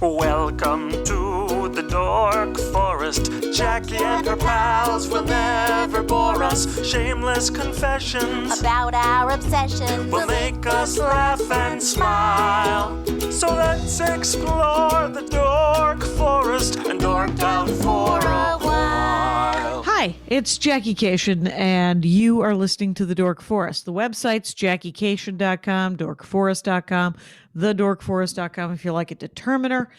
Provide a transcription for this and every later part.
Welcome to the Dork Forest. Jackie and her pals will never bore us. Shameless confessions about our obsession will make us laugh and smile. So let's explore the Dork Forest and dork out for a while. Hi, it's Jackie Cation, and you are listening to The Dork Forest. The website's JackieCation.com, DorkForest.com, TheDorkForest.com if you like a determiner.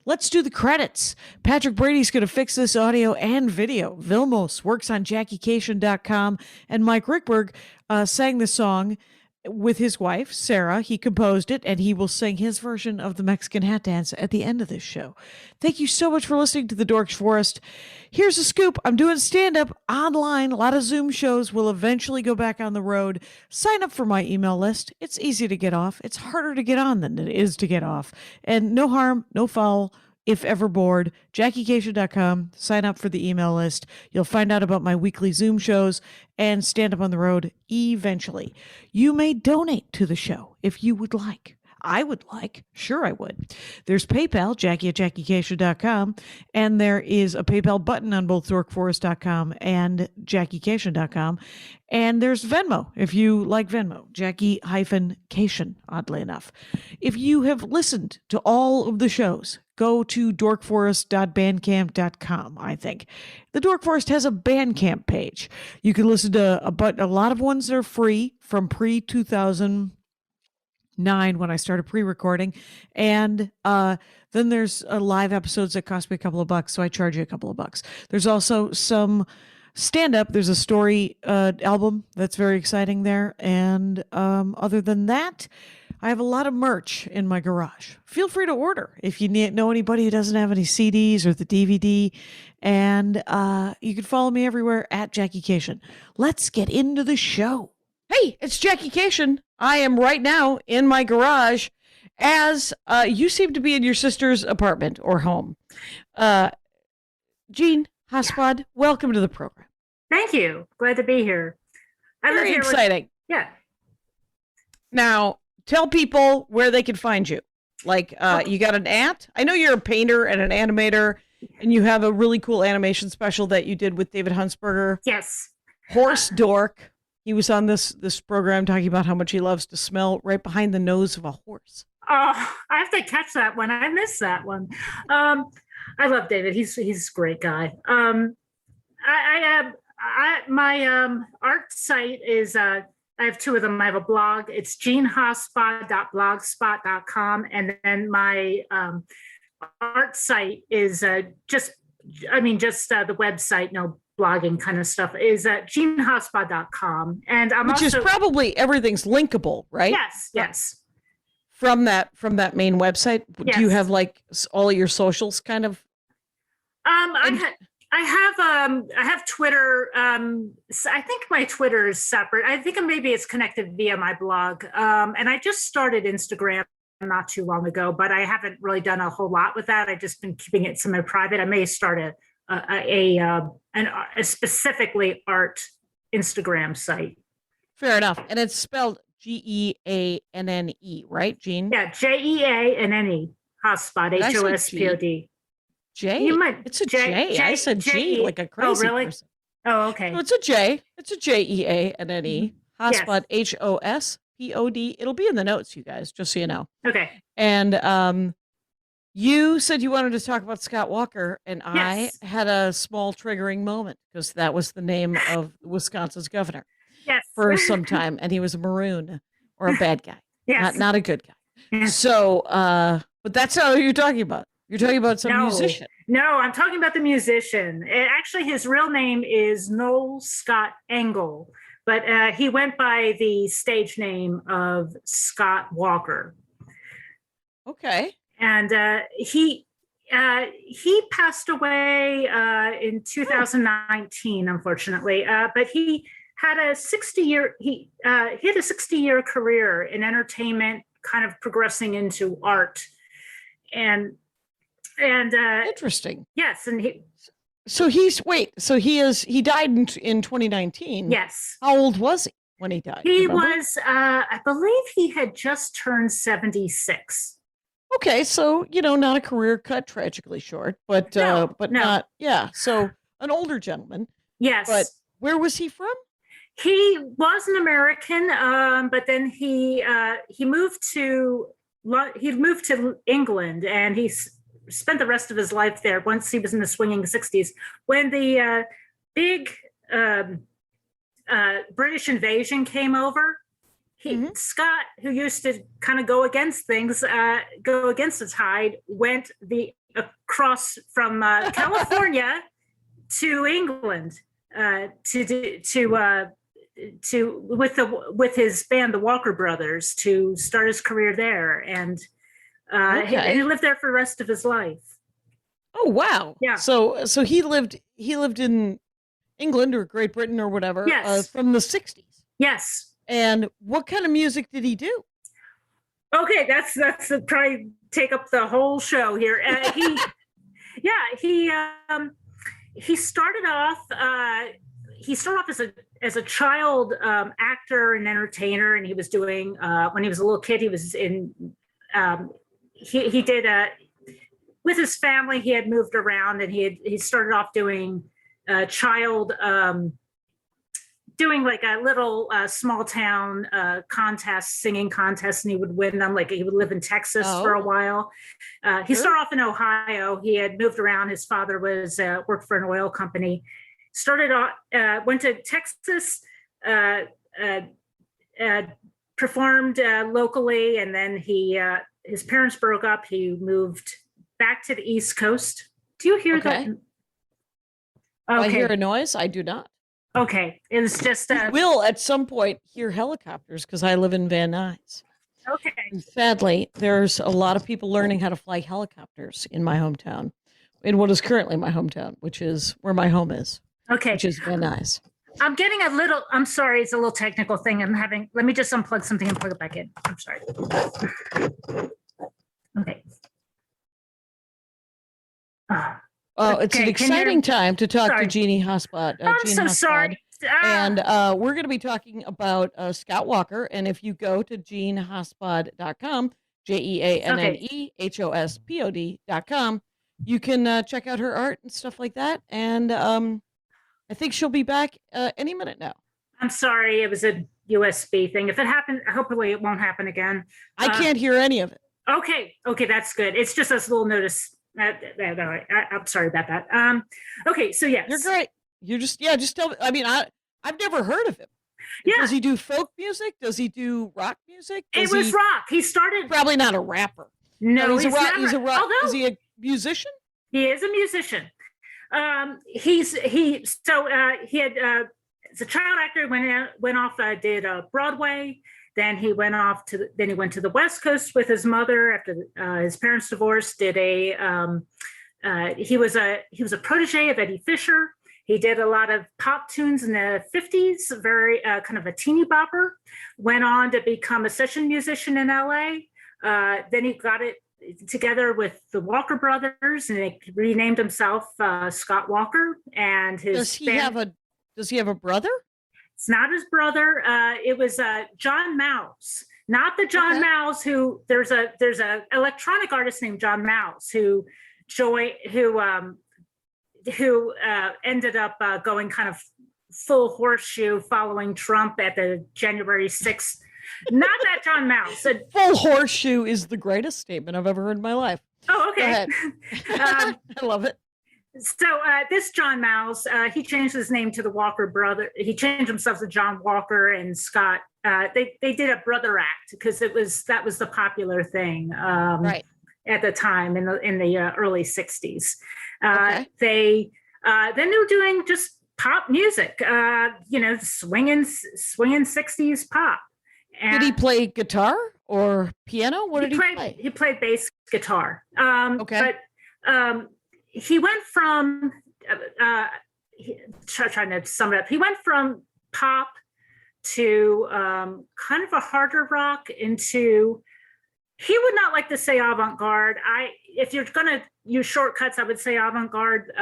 Let's do the credits. Patrick Brady's going to fix this audio and video. Vilmos works on JackieCation.com, and Mike Rickberg sang the song with his wife, Sarah. He composed it, and he will sing his version of the Mexican hat dance at the end of this show. Thank you so much for listening to The Dork Forest. Here's a scoop. I'm doing stand-up online. A lot of Zoom shows will eventually go back on the road. Sign up for my email list. It's easy to get off. It's harder to get on than it is to get off. And no harm, no foul. If ever bored, JackieCation.com, sign up for the email list. You'll find out about my weekly Zoom shows and stand up on the road eventually. You may donate to the show if you would like. I would like. Sure, I would. There's PayPal, Jackie at JackieCation.com, and there is a PayPal button on both DorkForest.com and JackieCation.com. And there's Venmo, if you like Venmo, Jackie-Cation, oddly enough. If you have listened to all of the shows, go to dorkforest.bandcamp.com, I think. The Dork Forest has a Bandcamp page. You can listen to a lot of ones that are free from pre-2009 when I started pre-recording. And then there's live episodes that cost me a couple of bucks, so I charge you a couple of bucks. There's also some stand-up. There's a story album that's very exciting there. And other than that, I have a lot of merch in my garage. Feel free to order if you know anybody who doesn't have any CDs or the DVD. And you can follow me everywhere at Jackie Cation. Let's get into the show. Hey, it's Jackie Cation. I am right now in my garage as you seem to be in your sister's apartment or home. Jeanne, Hospod, welcome to the program. Thank you. Glad to be here. Very exciting. Yeah. Now, tell people where they can find you. Like, you got an ant? I know you're a painter and an animator, and you have a really cool animation special that you did with David Huntsberger. Yes. Horse Dork. He was on this program talking about how much he loves to smell right behind the nose of a horse. Oh, I have to catch that one. I missed that one. I love David. He's a great guy. My art site is I have two of them. I have a blog. It's jeannehospod.blogspot.com, and then my art site is just the website. No blogging kind of stuff is at jeannehospod.com, and which is probably everything's linkable, right? Yes. From that main website, yes. Do you have like all your socials kind of? I have Twitter. I think my Twitter is separate. I think maybe it's connected via my blog. And I just started Instagram not too long ago, but I haven't really done a whole lot with that. I've just been keeping it semi-private. I may start a specifically art Instagram site. Fair enough. And it's spelled Geanne, right, Jeanne? Yeah, Jeanne. Hospod, Hospod. J? It's a J. I said G like a crazy person. Oh, okay. No, it's a J. It's a Jeanne. Hospod, yes. Hospod. It'll be in the notes, you guys, just so you know. Okay. And you said you wanted to talk about Scott Walker, and yes. I had a small triggering moment because that was the name of Wisconsin's governor. Yes. For some time, and he was a maroon or a bad guy. Yes. Not a good guy. Yes. So, but that's not what you're talking about. You're talking about some musician. No, I'm talking about the musician. Actually, his real name is Noel Scott Engel, but he went by the stage name of Scott Walker. Okay. And he passed away in 2019, unfortunately. But he had a 60-year career in entertainment, kind of progressing into art. And interesting. Yes, and he died in 2019. Yes. How old was he when he died? He was I believe he had just turned 76. Okay, so not a career cut tragically short, but No, no. not, yeah. So an older gentleman, but Yes. where was he from? He was an American, but then he moved to England, and spent the rest of his life there. Once he was in the swinging '60s, when the big British invasion came over. Scott, who used to kind of go against things, go against the tide, went across from California to England with his band, the Walker Brothers, to start his career there, and he lived there for the rest of his life. Oh wow! Yeah. So he lived in England or Great Britain or whatever. Yes. From the '60s. Yes. And what kind of music did he do? Okay, that's probably take up the whole show here. He started off as a child actor and entertainer, and he was doing when he was a little kid. He was in he did with his family. He had moved around, and he started off doing child. Doing like a little small town singing contest, and he would win them. Like he would live in Texas for a while. He started off in Ohio. He had moved around. His father was worked for an oil company. Started off, went to Texas, performed locally, and then his parents broke up. He moved back to the East Coast. Do you hear that? Okay. I hear a noise. I do not. Okay, it was just. Will at some point hear helicopters because I live in Van Nuys. Okay. And sadly, there's a lot of people learning how to fly helicopters in my hometown, in what is currently my hometown, which is where my home is. Okay. Which is Van Nuys. I'm getting I'm sorry, it's a little technical thing. Let me just unplug something and plug it back in. I'm sorry. Okay. It's an exciting time to talk to Jeanne Hospod. I'm so Hospod. sorry. And we're going to be talking about Scott Walker. And if you go to JeanneHospod.com, JeanneHospod.com, you can check out her art and stuff like that. And I think she'll be back any minute now. I'm sorry. It was a USB thing. If it happened, hopefully it won't happen again. I can't hear any of it. Okay. That's good. It's just this little notice. I'm sorry about that. Okay, so yes, you're great. You're just tell me. I mean, I've never heard of him. Yeah. Does he do folk music? Does he do rock music? It was rock. He started probably not a rapper. No, he's a rock. He's a rock. Is he a musician? He is a musician. He had as a child actor went off did Broadway. Then he went to the West Coast with his mother after his parents divorced. He was a protege of Eddie Fisher. He did a lot of pop tunes in the 50s, very kind of a teeny bopper. Went on to become a session musician in LA. Then he got it together with the Walker Brothers, and he renamed himself Scott Walker. And does he have a brother? It's not his brother. It was John Mouse, not the John Mouse who there's a electronic artist named John Mouse who ended up going kind of full horseshoe following Trump at the January 6th. Not that John Mouse. Full horseshoe is the greatest statement I've ever heard in my life. Oh, okay. I love it. So this John Mouse, he changed his name to the Walker brother. He changed himself to John Walker and Scott. They did a brother act because that was the popular thing right at the time in the early '60s. They were doing just pop music, swinging '60s pop. And did he play guitar or piano? What did he play? He played bass guitar. But he went from trying to sum it up. He went from pop to kind of a harder rock into. He would not like to say avant-garde. If you're going to use shortcuts, I would say avant-garde.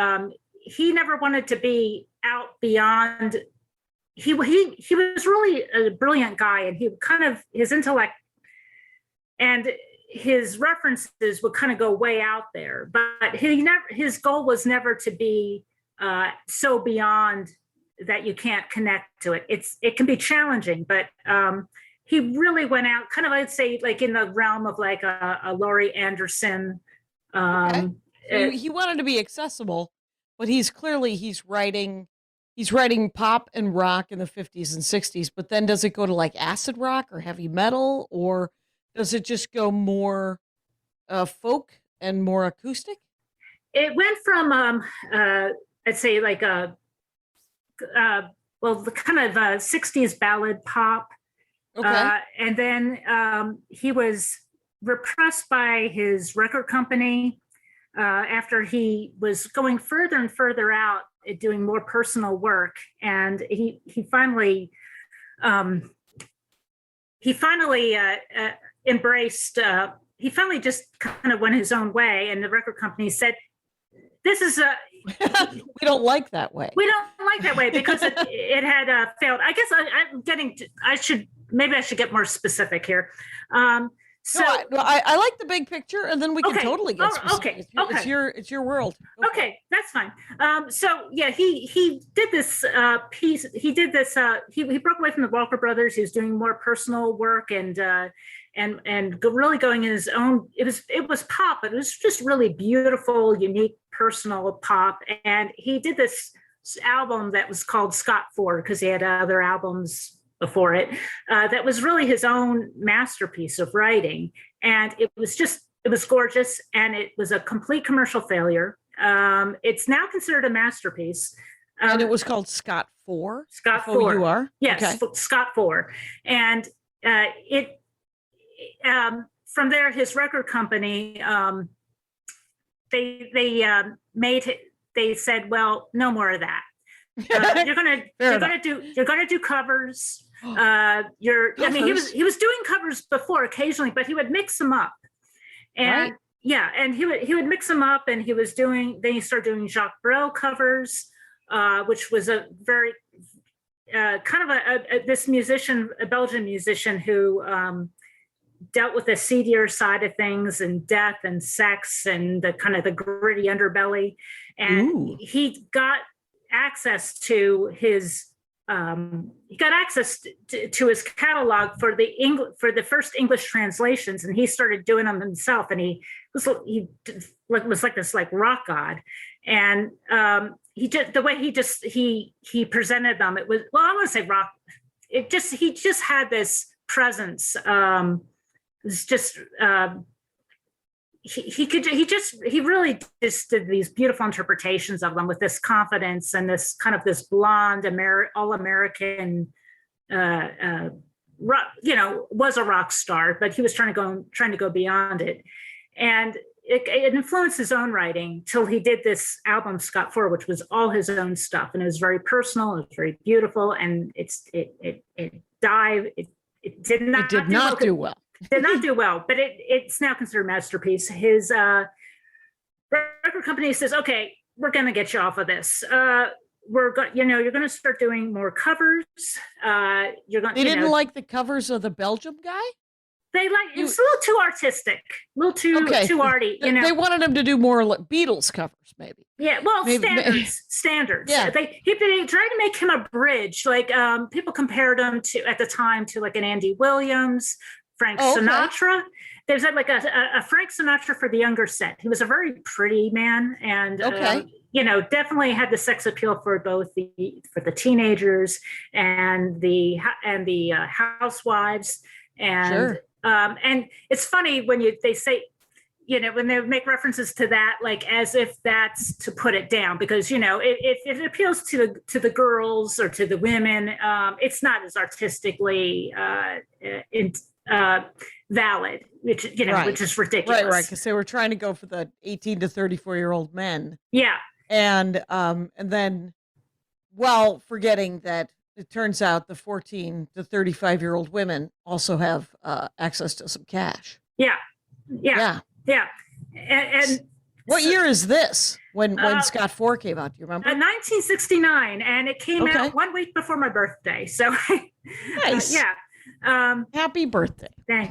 He never wanted to be out beyond. He was really a brilliant guy, and he kind of his intellect and his references would kind of go way out there, but his goal was never to be so beyond that you can't connect to it. It can be challenging, but he really went out kind of, I'd say, like in the realm of like a Laurie Anderson. So he wanted to be accessible, but he's writing pop and rock in the 50s and 60s, but then does it go to like acid rock or heavy metal, or does it just go more folk and more acoustic? It went from I'd say like the kind of 60s ballad pop. Okay. And then he was repressed by his record company after he was going further and further out at doing more personal work. And he finally embraced, he finally just kind of went his own way. And the record company said, this is we don't like that way. We don't like that way because it had failed. I guess I should get more specific here. So I like the big picture, and then we can totally get specific. Okay. It's your world. Okay, that's fine. So yeah, he did this piece. He did this. He broke away from the Walker Brothers. He was doing more personal work and really going in his own. It was pop, but it was just really beautiful, unique, personal pop. And he did this album that was called Scott Ford because he had other albums before it. That was really his own masterpiece of writing, and it was gorgeous, and it was a complete commercial failure. It's now considered a masterpiece. And it was called Scott 4? Scott 4. You are? Yes, okay. Scott 4. And from there, his record company, they said, well, no more of that. You're gonna do covers. He was doing covers before occasionally, but he would mix them up. And right. And he would mix them up, and then he started doing Jacques Brel covers, which was a very kind of this musician, a Belgian musician who dealt with the seedier side of things and death and sex and the kind of the gritty underbelly. And he got access to his to his catalog for the first English translations, and he started doing them himself. And he was like this like rock god, and the way he presented them, it was, well, I want to say rock. He just had this presence. It was just. He really just did these beautiful interpretations of them with this confidence and this kind of this blonde all-American was a rock star, but he was trying to go beyond it. And it influenced his own writing till he did this album Scott 4, which was all his own stuff, and it was very personal, it was very beautiful, and it did not do well. Did not do well, but it's now considered a masterpiece. His record company says, "Okay, we're going to get you off of this. You're going to start doing more covers. They didn't like the covers of the Belgium guy. It was a little too artistic, a little too arty. They wanted him to do more Beatles covers, maybe. Yeah, well, standards. Yeah. They tried to make him a bridge. Like people compared him at the time to like an Andy Williams. Frank Sinatra. There's like a Frank Sinatra for the younger set. He was a very pretty man, and definitely had the sex appeal for both the teenagers and the housewives. And sure. And it's funny when they say, when they make references to that, like as if that's to put it down, because if it appeals to the girls or to the women, it's not as artistically valid, which is ridiculous. Right, because they were trying to go for the 18 to 34-year-old men. Yeah. And then, well, forgetting that it turns out the 14 to 35-year-old women also have access to some cash. Yeah. And what year is this when Scott 4 came out? Do you remember? 1969, and it came out 1 week before my birthday. So nice. Happy birthday. Yeah.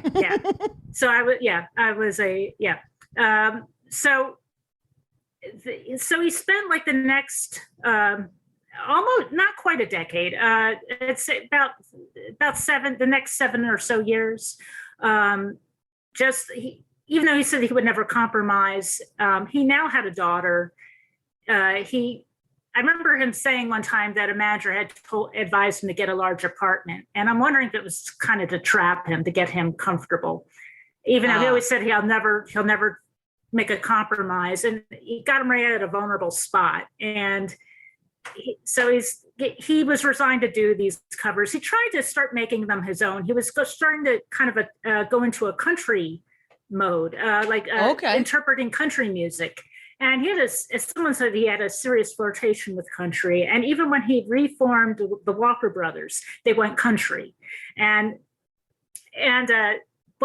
So so he spent like the next almost not quite a decade. It's about the next 7 or so years. Even though he said he would never compromise, he now had a daughter. I remember him saying one time that a manager had advised him to get a large apartment, and I'm wondering if it was kind of to trap him, to get him comfortable. Even though he always said he'll never make a compromise, and he got him right at a vulnerable spot. And he was resigned to do these covers. He tried to start making them his own. He was starting to kind of go into a country mode, interpreting country music. And he had as someone said, he had a serious flirtation with country. And even when he reformed the Walker Brothers, they went country. What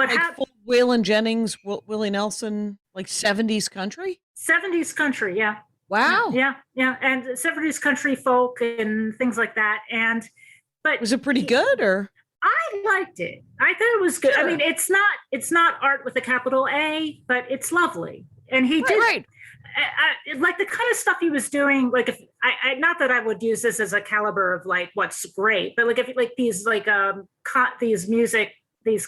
happened? Waylon Jennings, Willie Nelson, like 70s country? 70s country, yeah. Wow. Yeah. And 70s country folk and things like that. But was it pretty good, or? I liked it. I thought it was good. Sure. I mean, it's not art with a capital A, but it's lovely. And he did. Right. Like the kind of stuff he was doing, like if I not that I would use this as a caliber of like what's great, but like if like these like these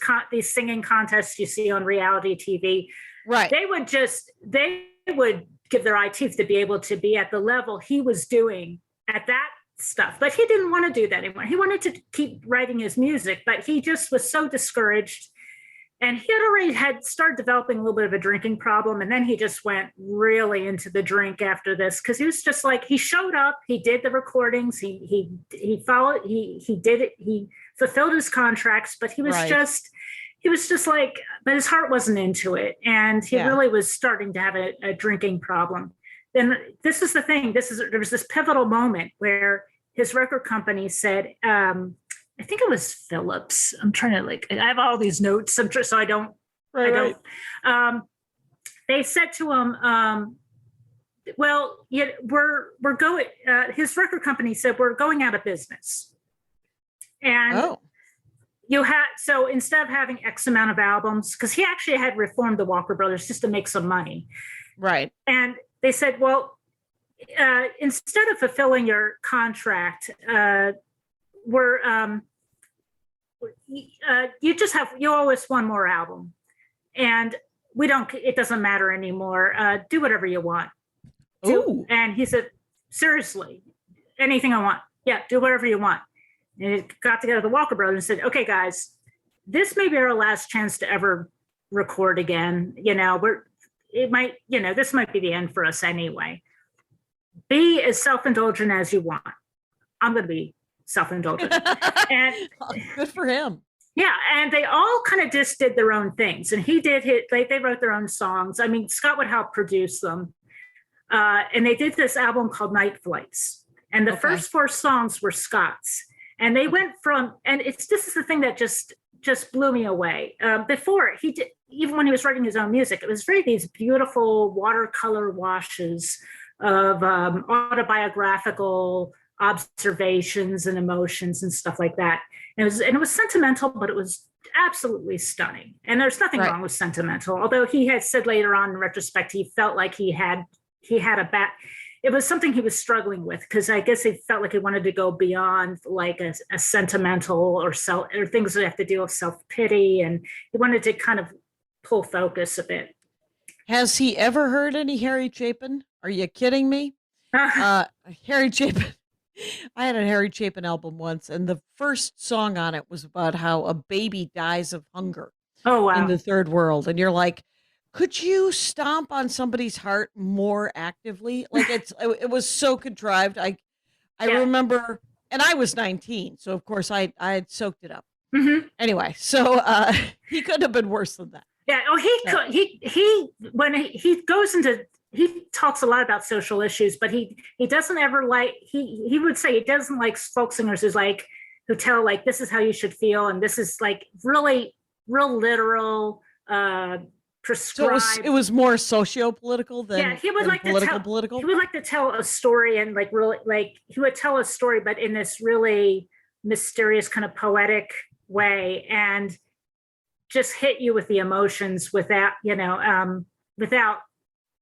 singing contests you see on reality TV, right? They would give their eye teeth to be able to be at the level he was doing at that stuff. But he didn't want to do that anymore. He wanted to keep writing his music, but he just was so discouraged. And he had started developing a little bit of a drinking problem. And then he just went really into the drink after this, because he was just like, he showed up, he did the recordings, he followed, he did it, he fulfilled his contracts, but he was just like, but his heart wasn't into it. And he really was starting to have a drinking problem. Then this is the thing, there was this pivotal moment where his record company said, I think it was Phillips. I'm trying to I have all these notes. So I don't. Right. They said to him, well, we're going, his record company said, we're going out of business. And so instead of having X amount of albums, because he actually had reformed the Walker Brothers just to make some money. Right. And they said, well, instead of fulfilling your contract, you owe us one more album, and it doesn't matter anymore. Do whatever you want. And he said, seriously, anything I want. Yeah, do whatever you want. And it got together the Walker Brothers and said, okay, guys, this may be our last chance to ever record again. This might be the end for us anyway. Be as self-indulgent as you want. I'm going to be self-indulgent. And good for him. Yeah, and they all kind of just did their own things. And he did they wrote their own songs. I mean, Scott would help produce them. And they did this album called Night Flights. And the first 4 songs were Scott's. And they went from, and this is the thing that just blew me away. Before he did, even when he was writing his own music, it was these beautiful watercolor washes of autobiographical observations and emotions and stuff like that. And it was sentimental, but it was absolutely stunning. And there's nothing wrong with sentimental. Although he had said later on in retrospect, he felt like he had it was something he was struggling with, because I guess he felt like he wanted to go beyond like a sentimental or things that have to do with self-pity, and he wanted to kind of pull focus a bit. Has he ever heard any Harry Chapin? Are you kidding me? Harry Chapin. I had a Harry Chapin album once, and the first song on it was about how a baby dies of hunger in the third world. And you're like, could you stomp on somebody's heart more actively? Like it was so contrived. I remember, and I was 19. So of course I had soaked it up. Mm-hmm. Anyway, so he couldn't have been worse than that. Yeah. Oh, he talks a lot about social issues, but he doesn't ever he would say he doesn't like folk singers who tell like, this is how you should feel. And this is like really real literal, prescribed. So it was more socio-political than he would like political. He would like to tell a story, and like really like he would tell a story, but in this really mysterious kind of poetic way and just hit you with the emotions without, without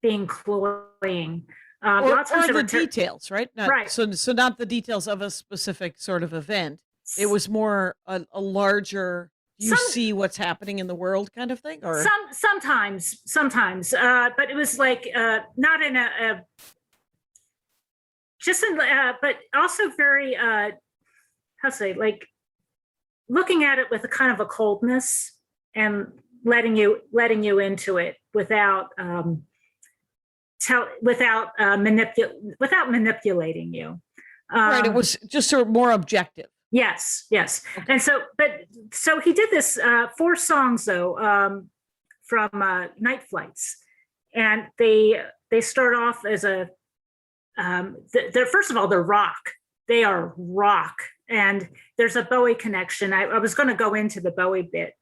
being cloying. Or the details, right? Right. So not the details of a specific sort of event. It was more a larger, see what's happening in the world kind of thing? Or sometimes, but it was like not in a just in, but also very, how to say, like looking at it with a kind of a coldness and letting you into it without manipulating you. Right. It was just sort of more objective. Yes. Okay. And so he did this 4 songs though from Night Flights, and they start off as they're first of all they're rock. They are rock, and there's a Bowie connection. I was going to go into the Bowie bit.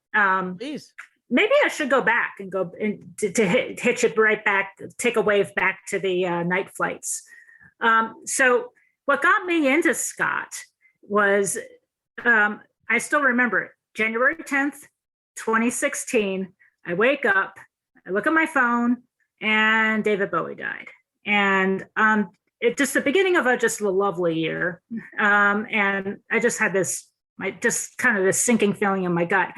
Please. Maybe I should go back and go to hitch it right back, take a wave back to the Night Flights. So what got me into Scott was, I still remember it, January 10th, 2016. I wake up, I look at my phone, and David Bowie died. And it just the beginning of just a lovely year. And I just had this kind of this sinking feeling in my gut.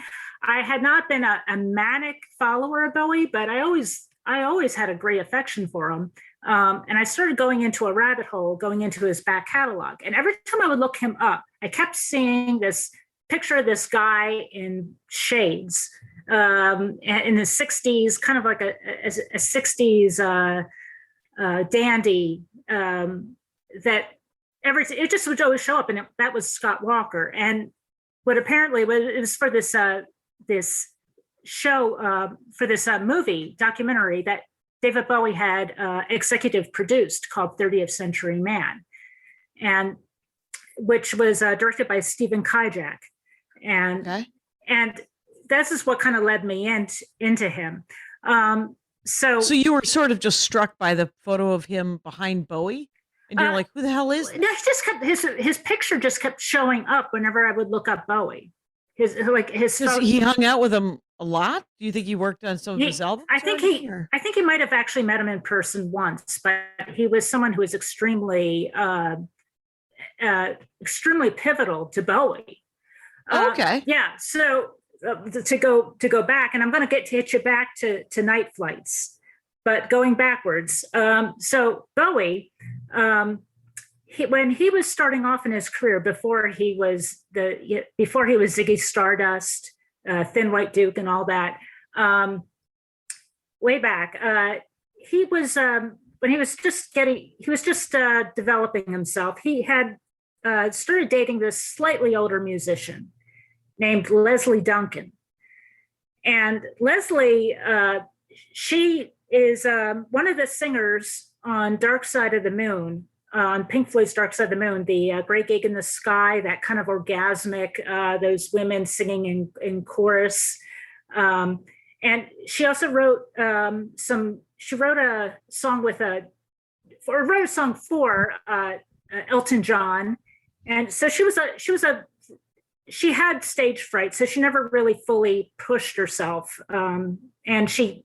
I had not been a manic follower of Bowie, but I always had a great affection for him. And I started going into a rabbit hole, going into his back catalog. And every time I would look him up, I kept seeing this picture of this guy in shades in the 60s, kind of like a 60s dandy that it just would always show up. And that was Scott Walker. And what apparently it was for this show, for this movie documentary that David Bowie had executive produced called 30th Century Man, and which was directed by Stephen Kijak. And this is what kind of led me into him. So you were sort of just struck by the photo of him behind Bowie, and you're like, who the hell is this? His picture just kept showing up whenever I would look up Bowie. He hung out with him a lot. Do you think he worked on some of his albums? I think he might have actually met him in person once, but he was someone who was extremely pivotal to Bowie. Okay. Yeah. So to go back, and I'm going to hit you back to Night Flights, but going backwards. So Bowie, when he was starting off in his career, before he was Ziggy Stardust, Thin White Duke, and all that, way back, he was when he was just developing himself. He had started dating this slightly older musician named Leslie Duncan, and Leslie, she is one of the singers on Dark Side of the Moon. On Pink Floyd's Dark Side of the Moon, the Great Gig in the Sky, that kind of orgasmic, those women singing in chorus. And she also wrote she wrote a song for Elton John. And so she had stage fright, so she never really fully pushed herself. And she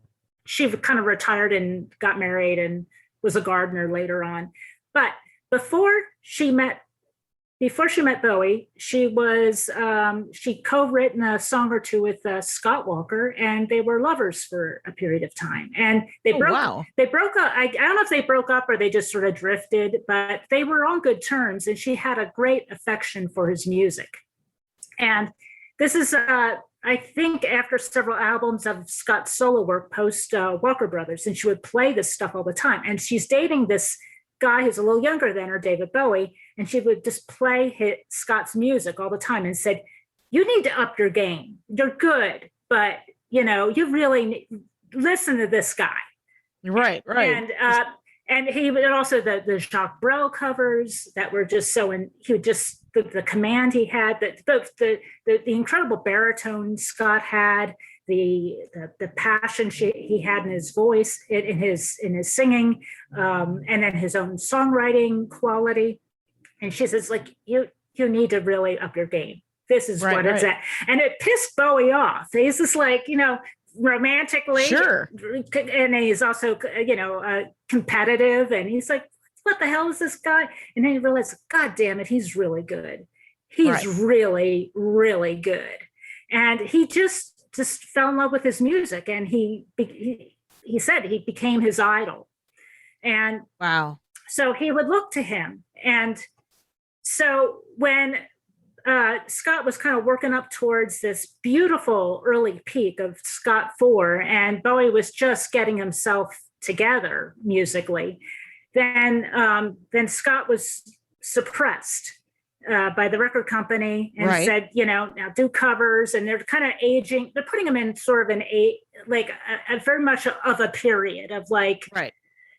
kind of retired and got married and was a gardener later on. But before she met Bowie, she co-written a song or two with Scott Walker, and they were lovers for a period of time. And they broke up. I don't know if they broke up or they just sort of drifted, but they were on good terms, and she had a great affection for his music. And this is, I think, after several albums of Scott's solo work post Walker Brothers, and she would play this stuff all the time. And she's dating this guy who's a little younger than her, David Bowie, and she would just play Scott's music all the time and said, "You need to up your game. You're good, but you really listen to this guy." Right. And he would also the Jacques Brel covers that were just he would just the command he had, the incredible baritone Scott had, the passion he had in his voice, in his singing, and then his own songwriting quality. And she says, like, you need to really up your game. This is what it's at. And it pissed Bowie off. He's just like, romantically. Sure. And he's also, competitive. And he's like, what the hell is this guy? And then he realized, God damn it, he's really good. He's really, really good. And he just fell in love with his music. And he said he became his idol. And wow. So he would look to him. And so when Scott was kind of working up towards this beautiful early peak of Scott 4, and Bowie was just getting himself together musically, then Scott was suppressed by the record company and said, now do covers. And they're kind of aging, they're putting him in sort of a very much of a period of like,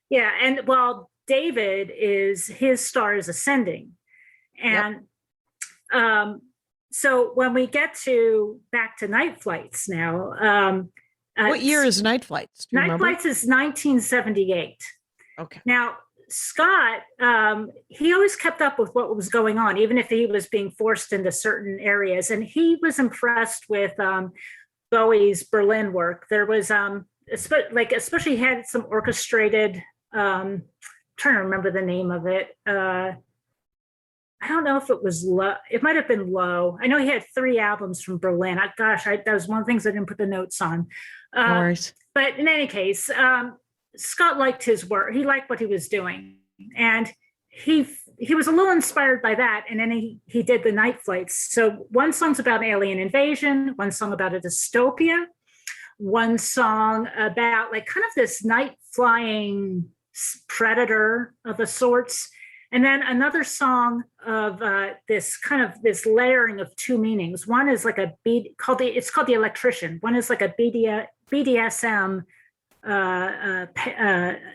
yeah. And while David his star is ascending. And so when we get back to Night Flights now. What year is Night Flights? Night Flights is 1978. Okay. Now, Scott, he always kept up with what was going on, even if he was being forced into certain areas. And he was impressed with Bowie's Berlin work. There was, especially he had some orchestrated, trying to remember the name of it. I don't know if it was Low. It might have been Low. I know he had 3 albums from Berlin. That was one of the things I didn't put the notes on. But in any case, Scott liked his work. He liked what he was doing. And he was a little inspired by that. And then he did the Night Flights. So one song's about alien invasion, one song about a dystopia, one song about like kind of this night flying predator of a sorts. And then another song of this layering of 2 meanings. One is like it's called The Electrician. One is like a BDSM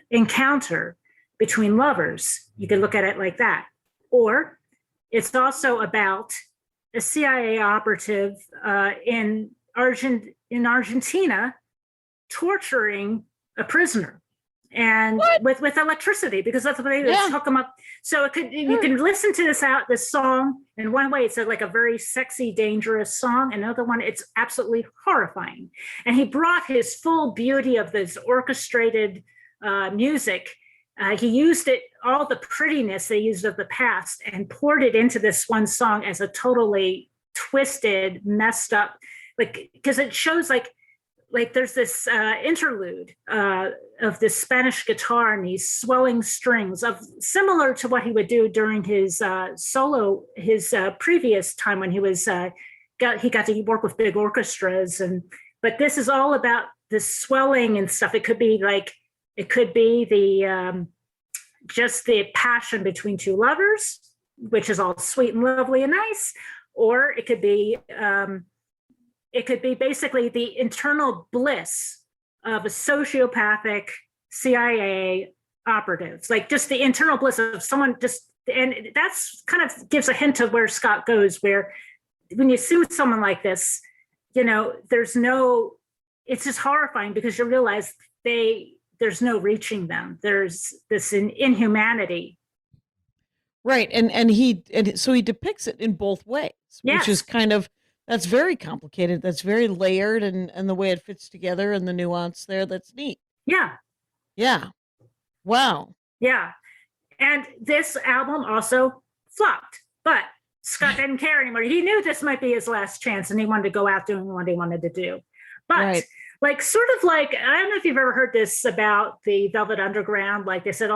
encounter between lovers. You can look at it like that. Or it's also about a CIA operative in Argentina torturing a prisoner. And with electricity, because that's what they hook them up. So you can listen to this song in one way. It's like a very sexy, dangerous song. Another one, it's absolutely horrifying. And he brought his full beauty of this orchestrated music. He used all the prettiness they used of the past and poured it into this one song as a totally twisted, messed up, because it shows like there's this interlude of this Spanish guitar and these swelling strings similar to what he would do during his previous time when he got to work with big orchestras. But this is all about this swelling and stuff. It could be the just the passion between 2 lovers, which is all sweet and lovely and nice, or it could be basically the internal bliss of a sociopathic CIA operative, like just the internal bliss of someone and that's kind of gives a hint of where Scott goes, where when you see someone like this, it's just horrifying because you realize there's no reaching them. There's this inhumanity. Right. So he depicts it in both ways, which is that's very complicated. That's very layered, and the way it fits together and the nuance there, that's neat. Yeah. Yeah. Wow. Yeah. And this album also flopped, but Scott didn't care anymore. He knew this might be his last chance and he wanted to go out doing what he wanted to do. But I don't know if you've ever heard this about the Velvet Underground. Like they said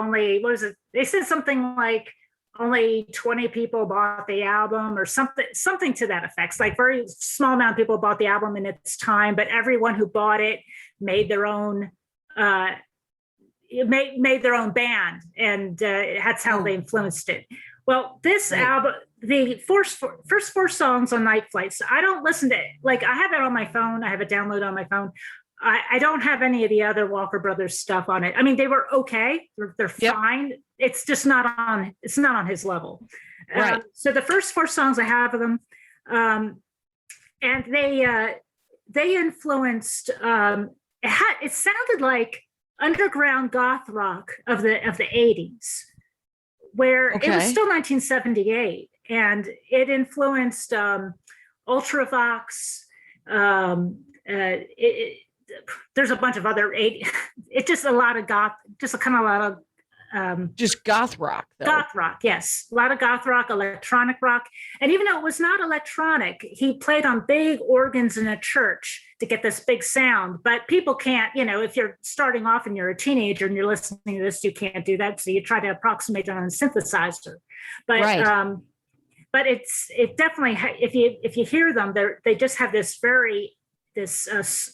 they said something like only 20 people bought the album or something to that effect. Like very small amount of people bought the album in its time, but everyone who bought it made their own made their own band, and that's how they influenced it. Well, this album, the first 4 songs on Night Flights, I don't listen to it. Like I have it on my phone. I have it downloaded on my phone. I don't have any of the other Walker Brothers stuff on it. I mean, they were okay. They're fine. It's just not on his level. Right. So the first 4 songs I have of them, and they influenced. It sounded like underground goth rock of the 80s, where it was still 1978, and it influenced Ultravox. There's a bunch of other it's just a lot of goth, just a kind of a lot of just goth rock, though. Goth rock, yes. A lot of goth rock, electronic rock. And even though it was not electronic, he played on big organs in a church to get this big sound. But people can't, if you're starting off and you're a teenager and you're listening to this, you can't do that. So you try to approximate it on a synthesizer. But right. But it definitely, if you hear them, they just have this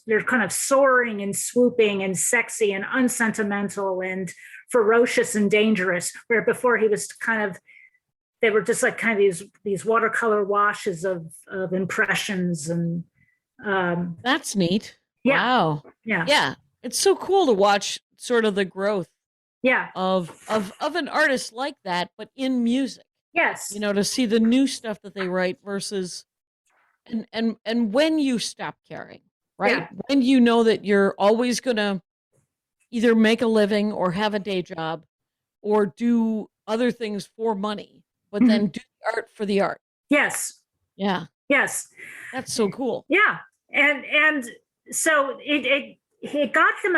they're kind of soaring and swooping and sexy and unsentimental and ferocious and dangerous, where before he was they were just like kind of these watercolor washes of impressions. And that's neat. Yeah. Wow. Yeah. It's so cool to watch sort of the growth of an artist like that, but in music. Yes. To see the new stuff that they write versus and when you stop caring, right? Yeah. When you know that you're always going to either make a living or have a day job or do other things for money, but then do art for the art. Yes. Yeah. Yes. That's so cool. Yeah. And so it got him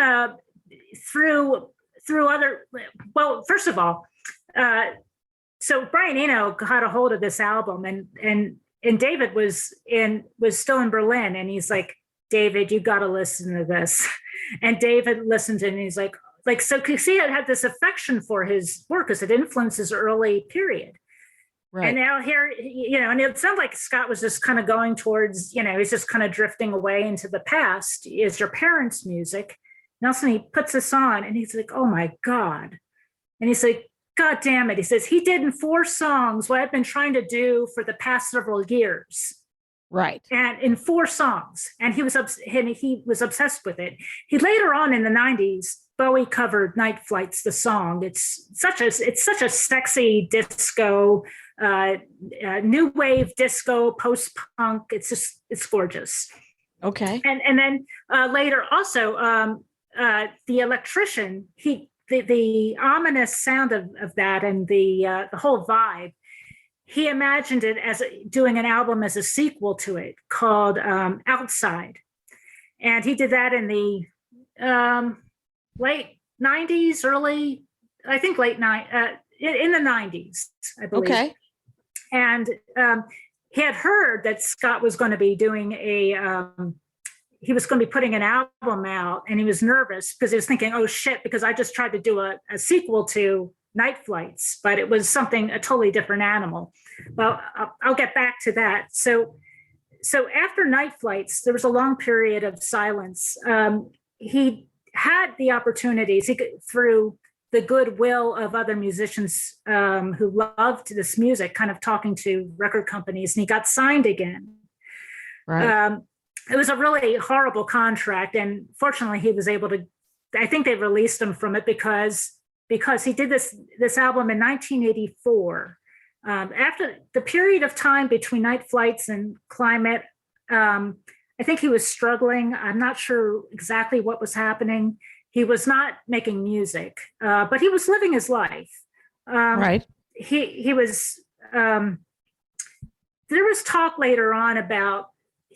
through other, well, first of all, so Brian Eno got a hold of this album and David was still in Berlin, and he's like, David, you got to listen to this. And David listened and he's like, so because he had this affection for his work because it influenced his early period. Right. And now here, and it sounds like Scott was just kind of going towards, he's just kind of drifting away into the past. Is your parents' music. And all of a sudden he puts this on and he's like, oh my God. And he's like, God damn it. He says, he did in 4 songs what I've been trying to do for the past several years. Right. And in 4 songs. And he was obsessed with it. He later on in the 90s, Bowie covered Night Flights, the song. It's such a sexy disco, new wave disco, post-punk. It's gorgeous. Okay. And then later also the electrician, the ominous sound of that and the whole vibe, he imagined it as doing an album as a sequel to it called Outside. And he did that in the late 90s, in the 90s, I believe. Okay. And he had heard that Scott was going to be doing he was going to be putting an album out, and he was nervous because he was thinking, oh shit, because I just tried to do a sequel to Night Flights, but it was a totally different animal. Well, I'll get back to that. So after Night Flights, there was a long period of silence. He had the opportunities through the goodwill of other musicians who loved this music, kind of talking to record companies, and he got signed again. Right. It was a really horrible contract, and fortunately he was able to, I think they released him from it because he did this album in 1984. After the period of time between Night Flights and Climate, I think he was struggling. I'm not sure exactly what was happening. He was not making music, but he was living his life. Right. He was, there was talk later on about,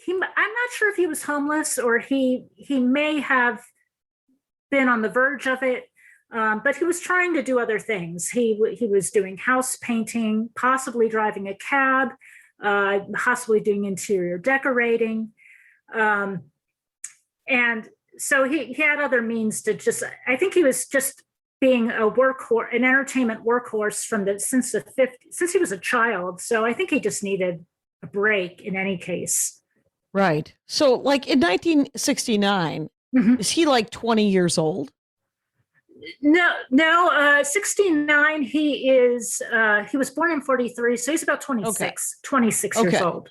I'm not sure if he was homeless or he may have been on the verge of it, but he was trying to do other things. He was doing house painting, possibly driving a cab, possibly doing interior decorating. And so he had other means to I think he was just being an entertainment workhorse since he was a child. So I think he just needed a break in any case. Right. So like in 1969, is he like 20 years old? No, 69, he was born in 43, so he's about 26 years old.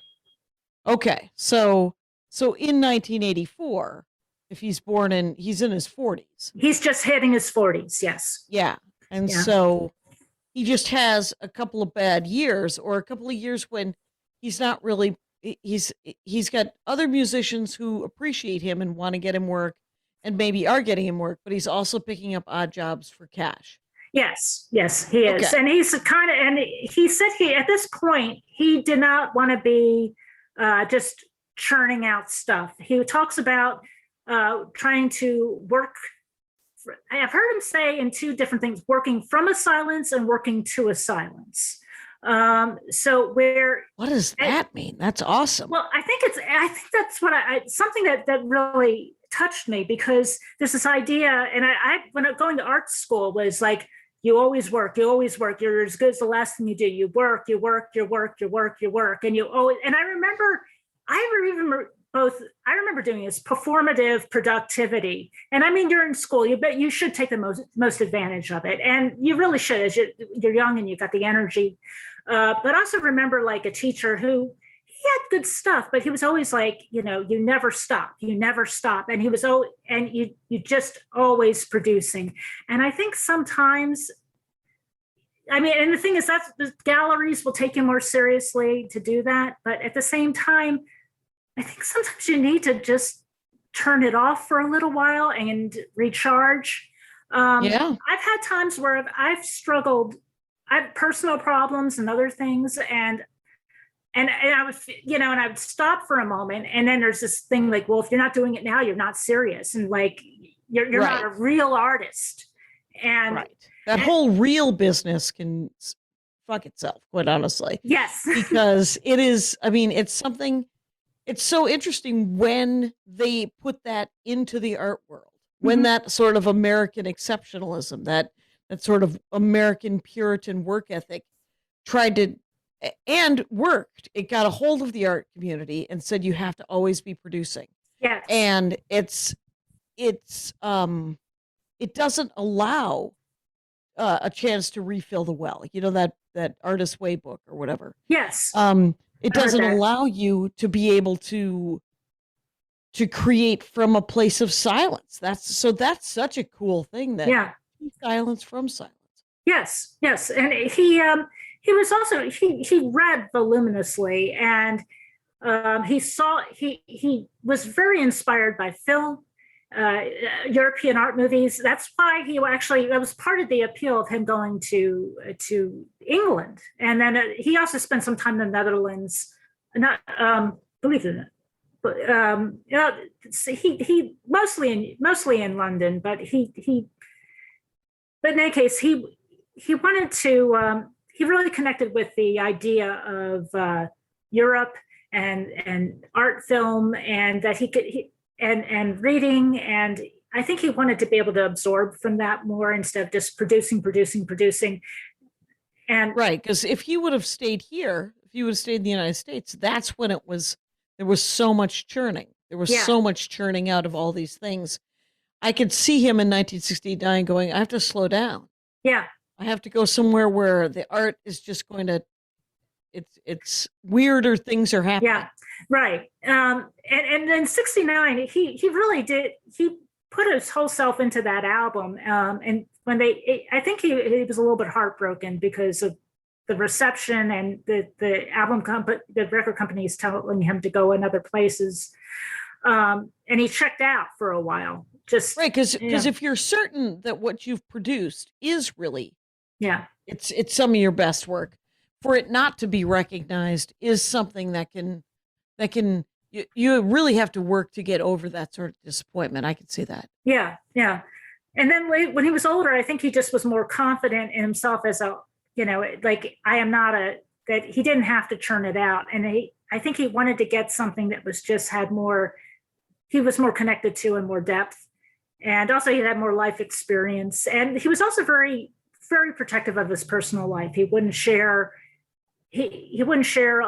Okay. So in 1984, if he's in his 40s. He's just hitting his 40s, yes. Yeah. And so he just has a couple of bad years or a couple of years when he's not really, he's got other musicians who appreciate him and want to get him work and maybe are getting him work, but he's also picking up odd jobs for cash. Yes, he is. Okay. And he said at this point, he did not want to be just churning out stuff. He talks about trying to work. I've heard him say in two different things: working from a silence and working to a silence. So where what does that mean? That's awesome. Well, I think that's what something that really touched me, because there's this idea, and when going to art school was like, you always work, you're as good as the last thing you do. You work, and I remember doing this performative productivity. And I mean, during school, you should take the most advantage of it. And you really should, as you're young and you've got the energy. But also remember, like, a teacher who, he had good stuff, but he was always like, you never stop. And he was, you just always producing. And I think sometimes, I mean, and the thing is that the galleries will take you more seriously to do that. But at the same time, I think sometimes you need to just turn it off for a little while and recharge. I've had times where I've struggled. I have personal problems and other things, and I would, and I would stop for a moment, and then there's this thing like, well, if you're not doing it now, you're not serious, and like you're not a real artist. And that whole real business can fuck itself, quite honestly. Yes, because it is. I mean, it's something. It's so interesting when they put that into the art world, when that sort of American exceptionalism, that sort of American Puritan work ethic tried to, and worked. It got a hold of the art community and said, you have to always be producing. Yes. And it doesn't allow a chance to refill the well. That Artist's Way book or whatever. Yes. It doesn't allow you to be able to create from a place of silence. That's such a cool thing that silence from silence. Yes. And he was also, he read voluminously, and he was very inspired by film, European art movies. That's why that was part of the appeal of him going to England. And then he also spent some time in the Netherlands, believe it or not. But he mostly in London, but but in any case, he wanted to, he really connected with the idea of Europe and art film, and that he could, and reading. And I think he wanted to be able to absorb from that more instead of just producing. And because if he would have stayed here, if he would have stayed in the United States, that's when there was so much churning. There was so much churning out of all these things. I could see him in 1969 going, I have to slow down. Yeah. I have to go somewhere where the art is just going to, it's weirder things are happening. Yeah, right. And then 69, he really did, he put his whole self into that album. And when I think he was a little bit heartbroken because of the reception, and the album company, the record companies telling him to go in other places. And he checked out for a while. Just because if you're certain that what you've produced is really, it's some of your best work, for it not to be recognized is something that can you really have to work to get over that sort of disappointment. I can see that. Yeah. And then when he was older, I think he just was more confident in himself as a, like, I am not that he didn't have to churn it out. And I think he wanted to get something that was just he was more connected to and more depth. And also he had more life experience. And he was also very, very protective of his personal life. He wouldn't share, he wouldn't share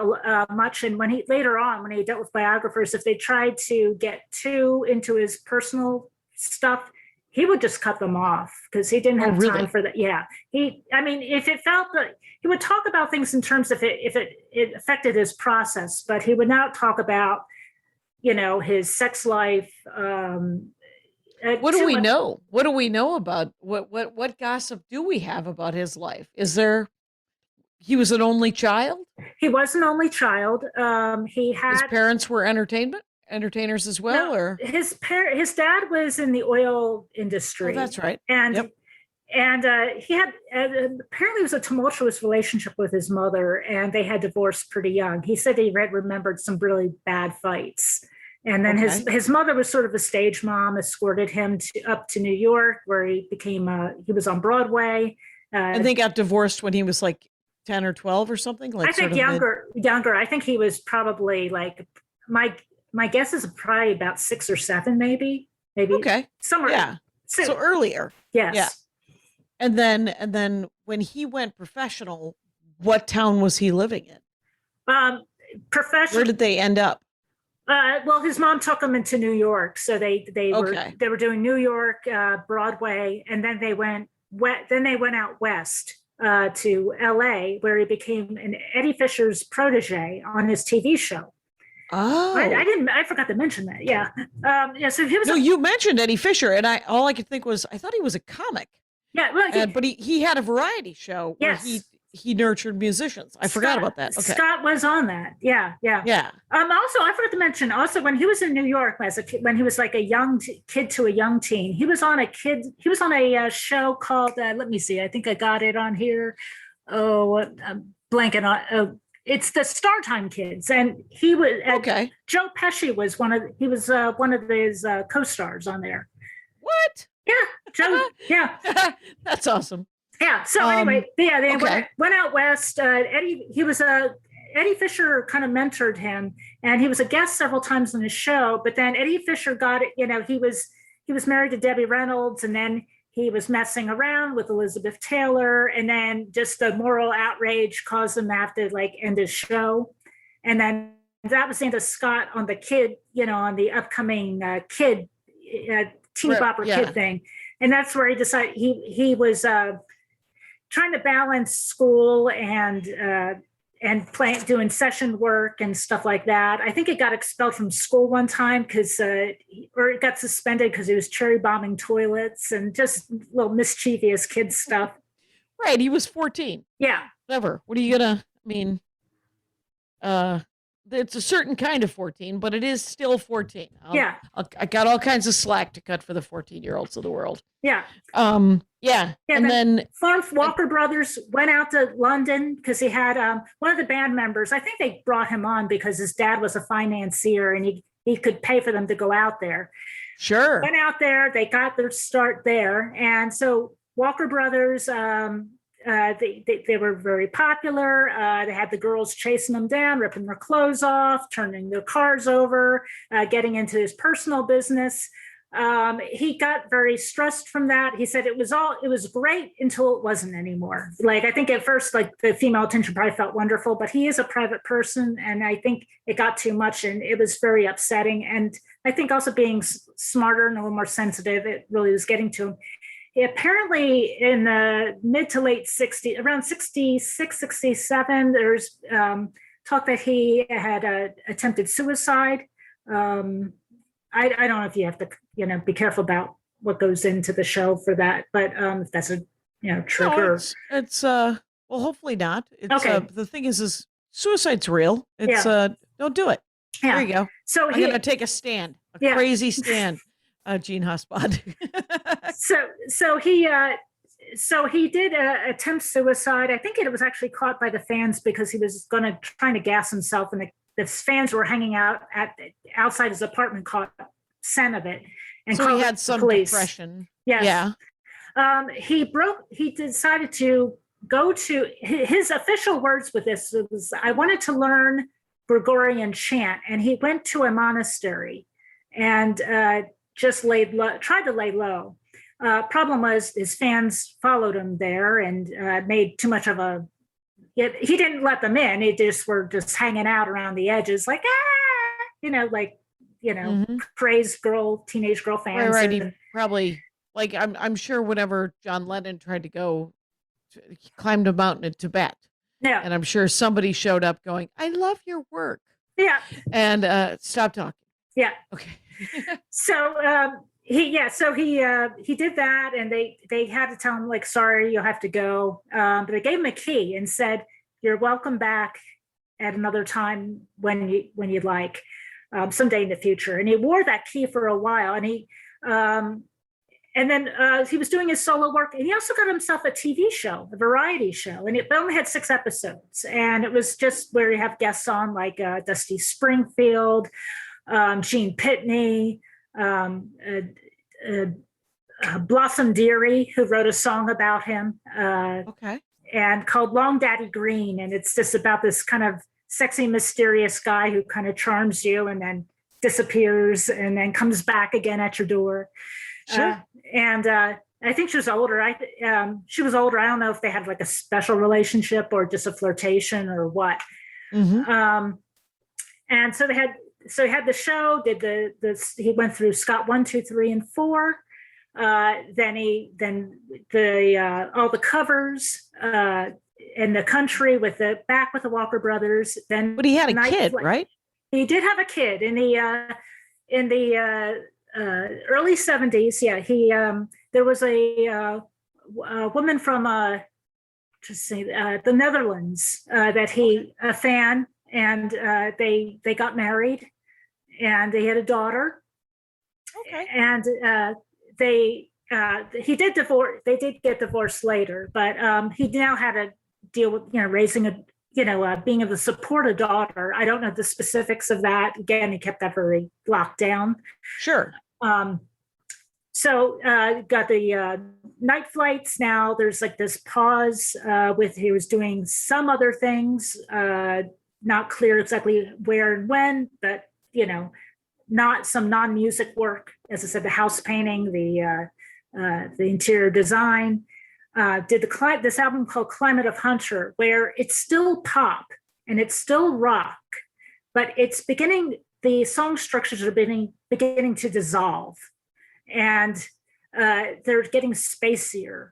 much. And when he dealt with biographers, if they tried to get too into his personal stuff, he would just cut them off because he didn't have time for that. Yeah. If it felt that he would talk about things in terms of if it affected his process, but he would not talk about, his sex life. What do we know? What do we know about what gossip do we have about his life? He was an only child? He was an only child. His parents were entertainers as well, or his dad was in the oil industry. Oh, that's right. And he had apparently it was a tumultuous relationship with his mother, and they had divorced pretty young. He said he remembered some really bad fights. And then his mother was sort of a stage mom, escorted him up to New York, where he was on Broadway. And they got divorced when he was like 10 or 12 or something? Like I think younger. I think he was probably like, my guess is probably about 6 or 7, maybe. Okay. Somewhere. Yeah. So earlier. Yes. Yeah. And then when he went professional, what town was he living in? Professional. Where did they end up? Well, his mom took him into New York, so they were doing New York, Broadway, and then they went out west to L.A., where he became an Eddie Fisher's protege on his TV show. Oh, I forgot to mention that. Yeah, So he was. No, you mentioned Eddie Fisher, and all I could think was I thought he was a comic. Yeah, well, but he had a variety show where he nurtured musicians. I forgot about that. Okay. Scott was on that. Yeah. Also, I forgot to mention. Also, when he was in New York as a kid, when he was like a young kid to a young teen, he was on a show called. Let me see. I think I got it on here. Oh, I'm blanking on. It's the Startime Kids, and he was Joe Pesci was one of his co-stars on there. What? Yeah, Joe. Yeah, that's awesome. Yeah. So anyway, they went out west. Eddie Fisher kind of mentored him, and he was a guest several times on his show. But then Eddie Fisher got it. He was married to Debbie Reynolds, and then he was messing around with Elizabeth Taylor, and then just the moral outrage caused him to have to end his show. And then that was into Scott on the Kid, on the upcoming Kid. Teeny Bopper Kid thing, and that's where he decided he was trying to balance school and doing session work and stuff like that. I think he got expelled from school one time or it got suspended because he was cherry bombing toilets and just little mischievous kid stuff. Right, he was 14. Yeah, whatever. What are you gonna? I mean, it's a certain kind of 14, but it is still 14. I got all kinds of slack to cut for the 14-year-olds of the world. Yeah. And then Walker Brothers went out to London because he had one of the band members. I think they brought him on because his dad was a financier and he could pay for them to go out there. Sure. Went out there. They got their start there. And so Walker Brothers, they were very popular. They had the girls chasing them down, ripping their clothes off, turning their cars over, getting into his personal business. He got very stressed from that. He said it was great until it wasn't anymore. I think at first, the female attention probably felt wonderful, but he is a private person. And I think it got too much and it was very upsetting. And I think also being smarter and a little more sensitive, it really was getting to him. Apparently in the mid to late 60s, around 66, 67, there's talk that he had attempted suicide. I don't know if you have to, be careful about what goes into the show for that, but if that's a, trigger. No, it's well, hopefully not. It's, okay. The thing is suicide's real. It's don't do it. Yeah. There you go. So I'm going to take a stand, crazy stand. Jeanne Hospod. So he did attempt suicide. I think it was actually caught by the fans because he was trying to gas himself, and the fans were hanging out outside his apartment, caught scent of it, and so called he had some police. Depression. Yes. Yeah. He decided to go to his official words with this was, I wanted to learn Gregorian chant, and he went to a monastery and just tried to lay low. Problem was his fans followed him there and made too much of a. He didn't let them in. They just were just hanging out around the edges, crazed teenage girl fans. Right. He probably I'm sure whenever John Lennon tried to go, he climbed a mountain in Tibet. Yeah, and I'm sure somebody showed up going, "I love your work." Yeah, and stop talking. Yeah. Okay. So he did that, and they had to tell him sorry, you'll have to go. But they gave him a key and said, "You're welcome back at another time when you'd like, someday in the future." And he wore that key for a while, and and then he was doing his solo work, and he also got himself a TV show, a variety show, and it only had 6 episodes, and it was just where you have guests on like Dusty Springfield, Gene Pitney, Blossom Dearie, who wrote a song about him, and called Long Daddy Green, and it's just about this kind of sexy, mysterious guy who kind of charms you and then disappears and then comes back again at your door. Sure. And I think she was older. She was older. I don't know if they had like a special relationship or just a flirtation or what. Mm-hmm. And so he had the show. He went through Scott 1, 2, 3, and 4. Then all the covers in the country with the Walker Brothers. Then, but he had a kid, right? He did have a kid in the early 70s. Yeah, there was a woman from the Netherlands that a fan, and they got married, and they had a daughter. Okay. And he did divorce. They did get divorced later, but he now had to deal with raising being able to support a daughter. I don't know the specifics of that. Again, he kept that very locked down. Sure. So got the night flights. Now there's like this pause with he was doing some other things, not clear exactly where and when, but not some non-music work. As I said, the house painting, the interior design. Did this album called Climate of Hunter, where it's still pop and it's still rock, but it's the song structures are beginning to dissolve, and they're getting spacier.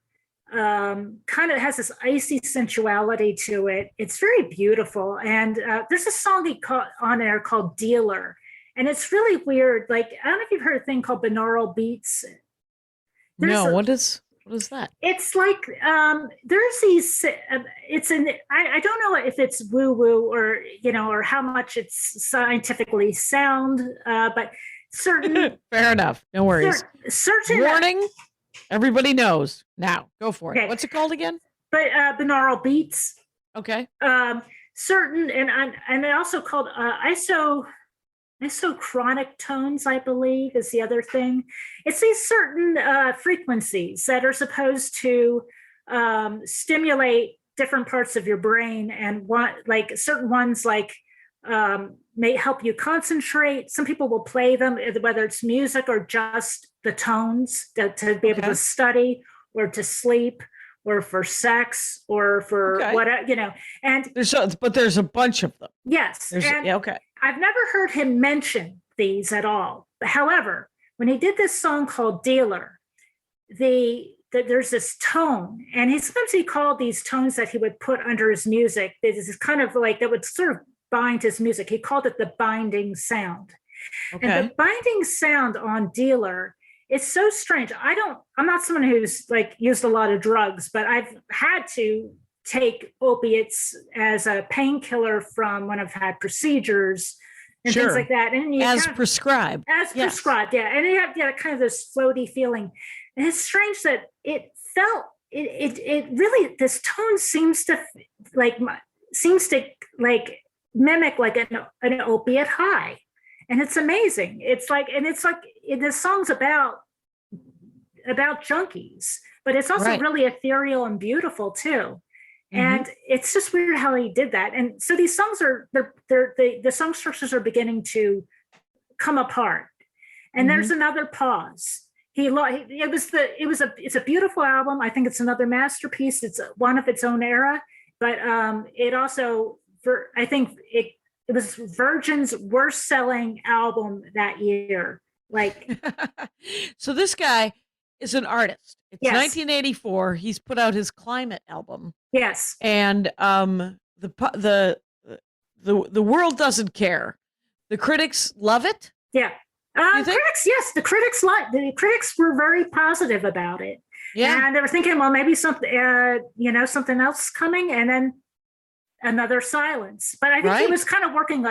Kind of has this icy sensuality to it. It's very beautiful. And there's a song he caught on there called Dealer. And it's really weird. Like, I don't know if you've heard a thing called binaural beats. What is that? It's like there's these. I don't know if it's woo woo or how much it's scientifically sound, but certain. Fair enough. No worries. Certain warning. Everybody knows now. Go for it. Okay. What's it called again? But binaural beats. Okay. Certain and they also called isochronic tones, I believe, is the other thing. It's these certain frequencies that are supposed to stimulate different parts of your brain, and certain ones may help you concentrate. Some people will play them, whether it's music or just the tones to be able to study or to sleep or for sex or for whatever, and there's a bunch of them. Yes. Okay. I've never heard him mention these at all. However, when he did this song called Dealer, there's this tone, and sometimes he called these tones that he would put under his music. This is kind of like that would sort of bind his music. He called it the binding sound. Okay. And the binding sound on Dealer, it's so strange. I'm not someone who's used a lot of drugs, but I've had to take opiates as a painkiller from when I've had procedures and things like that. And prescribed. Prescribed, yeah. And you have kind of this floaty feeling. And it's strange that it really, this tone seems to mimic like an opiate high. And it's amazing. It's like this song's about junkies, but it's also really ethereal and beautiful too. And it's just weird how he did that. And so these songs the song structures are beginning to come apart. And there's another pause. It's a beautiful album. I think it's another masterpiece. It's one of its own era, but it also, I think it was Virgin's worst selling album that year. So this guy is an artist. It's 1984. He's put out his Climate album. Yes. And the world doesn't care. The critics love it. Yeah. Critics, yes, the critics were very positive about it. Yeah. And they were thinking, well, maybe something else coming, and then another silence. But I think he was kind of working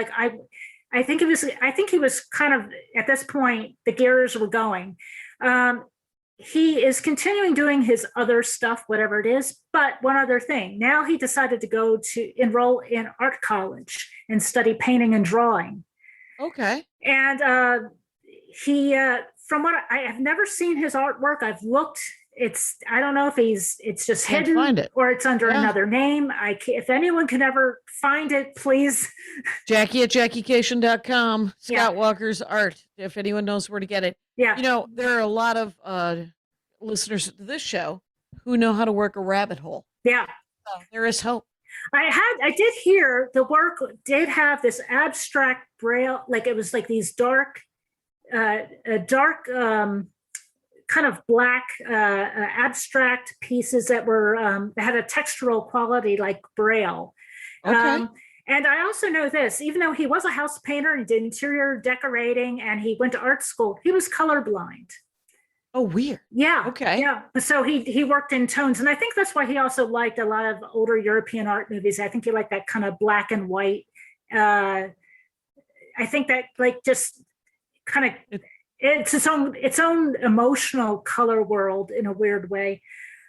I think he was kind of, at this point, the gears were going. he is continuing doing his other stuff, whatever it is. But one other thing, now he decided to go to enroll in art college and study painting and drawing. Okay. And he, from what I have never seen his artwork. I've looked. I don't know if it's just Can't hidden find it. or it's under another name. If anyone can ever find it, please. Jackie at JackieCation.com. Scott Yeah. Walker's art, if anyone knows where to get it. Yeah. You know, there are a lot of listeners to this show who know how to work a rabbit hole. Yeah. So there is hope. I did hear the work did have this abstract braille, like it was like these dark kind of black abstract pieces that were that had a textural quality like braille. Okay. And I also know this, even though he was a house painter, he did interior decorating and he went to art school, he was colorblind. Oh, weird. Yeah. Okay. Yeah. So he worked in tones. And I think that's why he also liked a lot of older European art movies. I think he liked that kind of black and white. I think that like just kind of it's its own emotional color world in a weird way.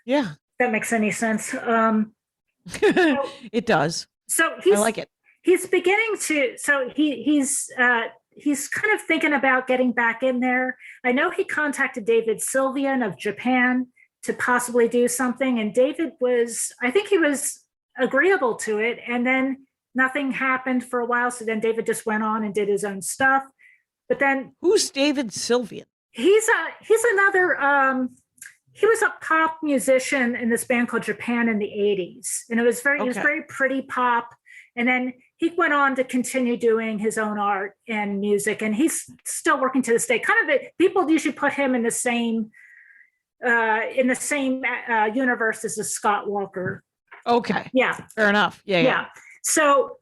Yeah. That makes any sense. It does. So I like it. He's beginning to, so he's kind of thinking about getting back in there. I know he contacted David Sylvian of Japan to possibly do something. And David I think he was agreeable to it. And then nothing happened for a while. So then David just went on and did his own stuff. But then who's David Sylvian? He's another, he was a pop musician in this band called Japan in the 80s. And it was it was very pretty pop. And then he went on to continue doing his own art and music. And he's still working to this day. Kind of people usually put him in the same universe as a Scott Walker. Okay. Yeah. Fair enough. Yeah. So,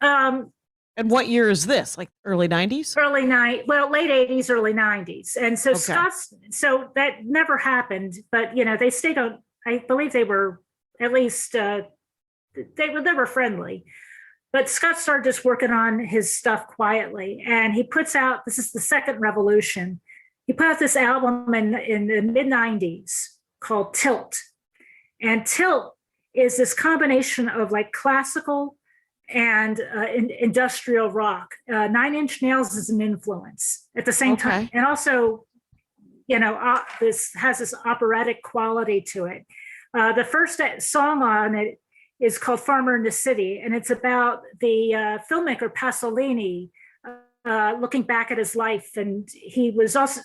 and what year is this? Like early 90s? Late 80s, early 90s. And so so that never happened, but they stayed on, I believe they were at least, they were friendly, but Scott started just working on his stuff quietly. And he puts out, this is the Second Revolution. He put out this album in the mid 90s called Tilt. And Tilt is this combination of like classical and industrial rock. Nine Inch Nails is an influence at the same time. And also, this has this operatic quality to it. The first song on it is called Farmer in the City. And it's about the filmmaker Pasolini looking back at his life. And he was also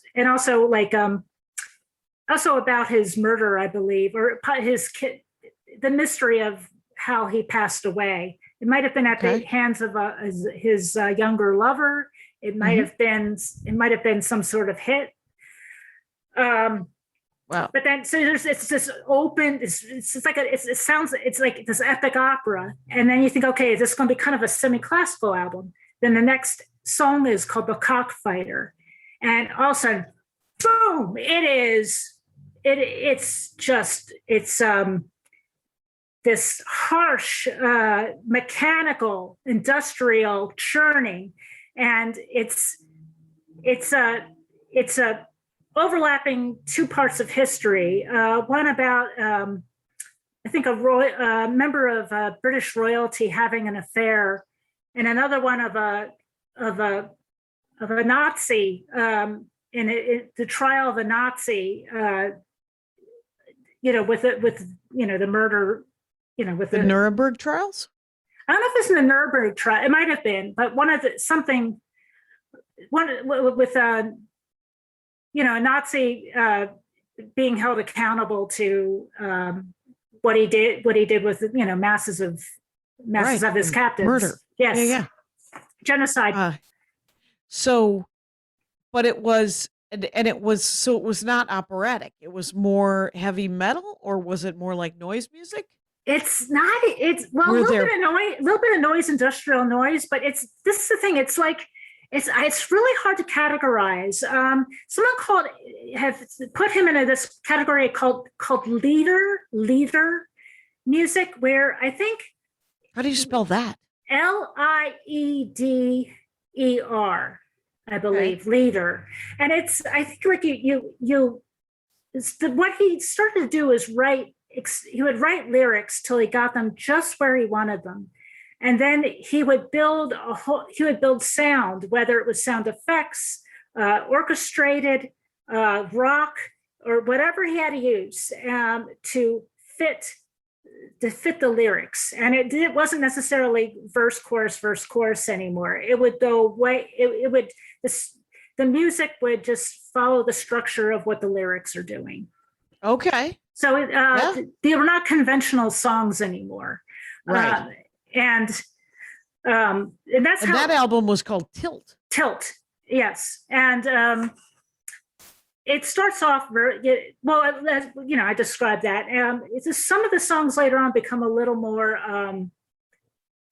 about his murder, I believe, or his kid, the mystery of how he passed away. It might have been at the hands of his younger lover. It might have been some sort of hit. Wow! But then, so it's this open. It's like it's like this epic opera, and then you think, okay, this is going to be kind of a semi-classical album. Then the next song is called "The Cockfighter," and all of a sudden, boom! It's this harsh, mechanical, industrial churning, and it's a overlapping two parts of history. One about I think a member of British royalty having an affair, and another one of a Nazi in the trial of a Nazi. With the murder. With the Nuremberg trials? I don't know if it's in the Nuremberg trial. It might have been, but with a Nazi being held accountable to what he did with masses of his captives. Murder. Yes. Yeah. Genocide. But it was. And it was not operatic. It was more heavy metal, or was it more like noise music? It's not. It's a little bit of noise, industrial noise. But this is the thing. It's like it's really hard to categorize. Someone have put him into this category called leader music, where I think. How do you spell that? Lieder. I believe leader, and I think like you what he started to do is he would write lyrics till he got them just where he wanted them. And then he would build sound, whether it was sound effects, orchestrated, rock, or whatever he had to use to fit the lyrics. And it wasn't necessarily verse, chorus anymore. It would go way, the music would just follow the structure of what the lyrics are doing. Okay. So they were not conventional songs anymore. Right. And that album was called Tilt. Tilt, yes. And it starts off very well. I described that. Some of the songs later on become a little more.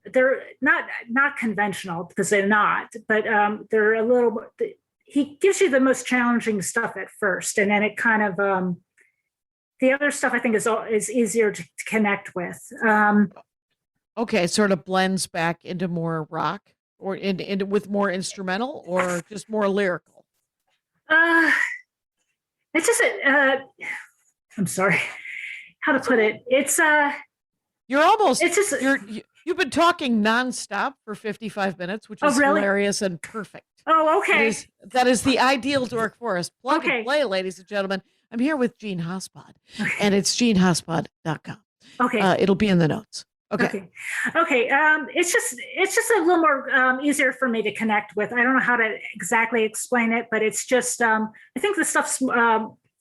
They're not conventional because they're not, but they're a little. He gives you the most challenging stuff at first, and then it kind of. The other stuff I think is easier to connect with. Okay, sort of blends back into more rock, or into with more instrumental, or just more lyrical. It's just I'm sorry how to put it. It's you've been talking nonstop for 55 minutes, which is really? hilarious and perfect. Oh, okay. That is the ideal Dork Forest. Plug okay. and play, ladies and gentlemen. I'm here with Jeanne Hospod, and it's JeanneHospod.com. Okay. It'll be in the notes. Okay. It's just a little more easier for me to connect with. I don't know how to exactly explain it, but it's just I think the stuff's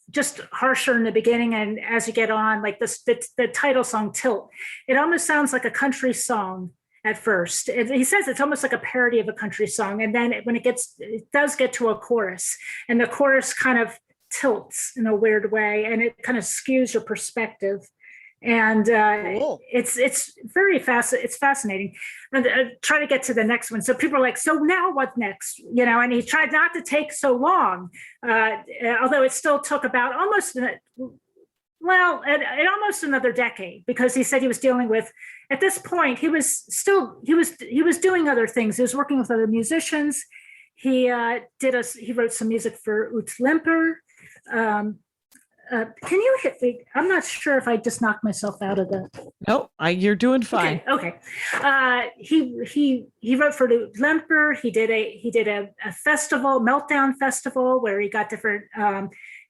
just harsher in the beginning, and as you get on, like the title song Tilt, it almost sounds like a country song at first. He says it's almost like a parody of a country song, and then when it does get to a chorus, and the chorus kind of tilts in a weird way, and it kind of skews your perspective. And cool. it's very it's fascinating. And try to get to the next one. So people are like, so now what next? And he tried not to take so long, although it still took about almost another decade, because he said he was dealing with, at this point, he was doing other things. He was working with other musicians. He wrote some music for Ute Lemper. Can you hit me? I'm not sure if I just knocked myself out of the. No, you're doing fine. Okay. He wrote for Lemper. He did a festival, Meltdown Festival, where he got different,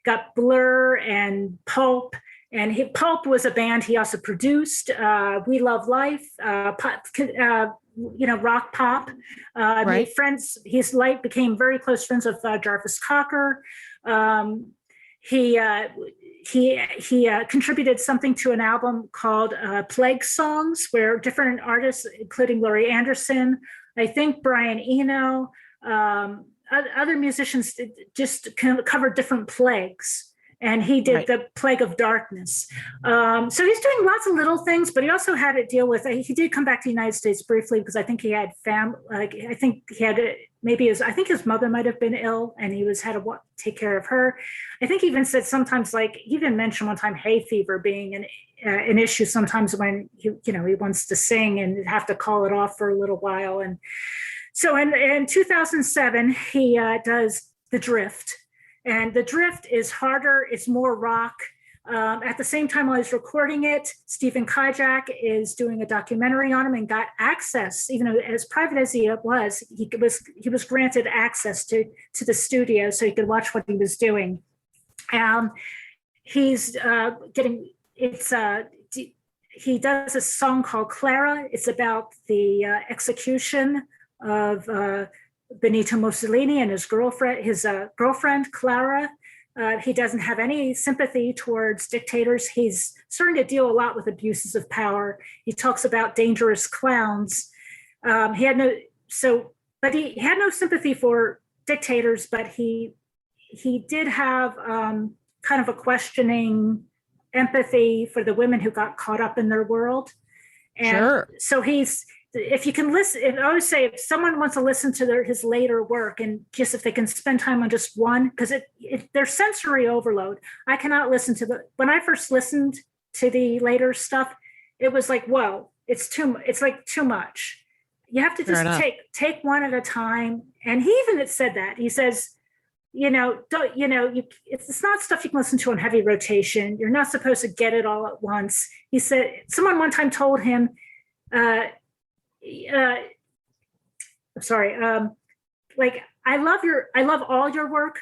got Blur and Pulp. And Pulp was a band he also produced. We Love Life, pop, rock pop. Right. Made friends. His life became very close friends with Jarvis Cocker. He contributed something to an album called Plague Songs, where different artists, including Laurie Anderson, I think Brian Eno, other musicians just covered different plagues. And he did the Plague of Darkness. So he's doing lots of little things, but he also had to deal with, he did come back to the United States briefly because I think he had I think his mother might have been ill, and he had to take care of her. I think he even said sometimes, he even mentioned one time hay fever being an issue sometimes when he wants to sing and have to call it off for a little while. And so in 2007, he does The Drift. And The Drift is harder, it's more rock. At the same time while he's recording it, Stephen Kijak is doing a documentary on him and got access, even though as private as he was, he was granted access to the studio so he could watch what he was doing. He does a song called Clara. It's about the execution of Benito Mussolini and his girlfriend, Clara. He doesn't have any sympathy towards dictators. He's starting to deal a lot with abuses of power. He talks about dangerous clowns. He had no sympathy for dictators, but he did have kind of a questioning empathy for the women who got caught up in their world. And sure. So if you can listen, I always say if someone wants to listen to his later work, and just if they can spend time on just one, because there's sensory overload. I cannot listen to when I first listened to the later stuff, it was like, whoa, it's too much. You have to just take one at a time. And he even said that. He says, don't, it's not stuff you can listen to on heavy rotation. You're not supposed to get it all at once. He said, someone one time told him, I'm sorry, like, I love all your work,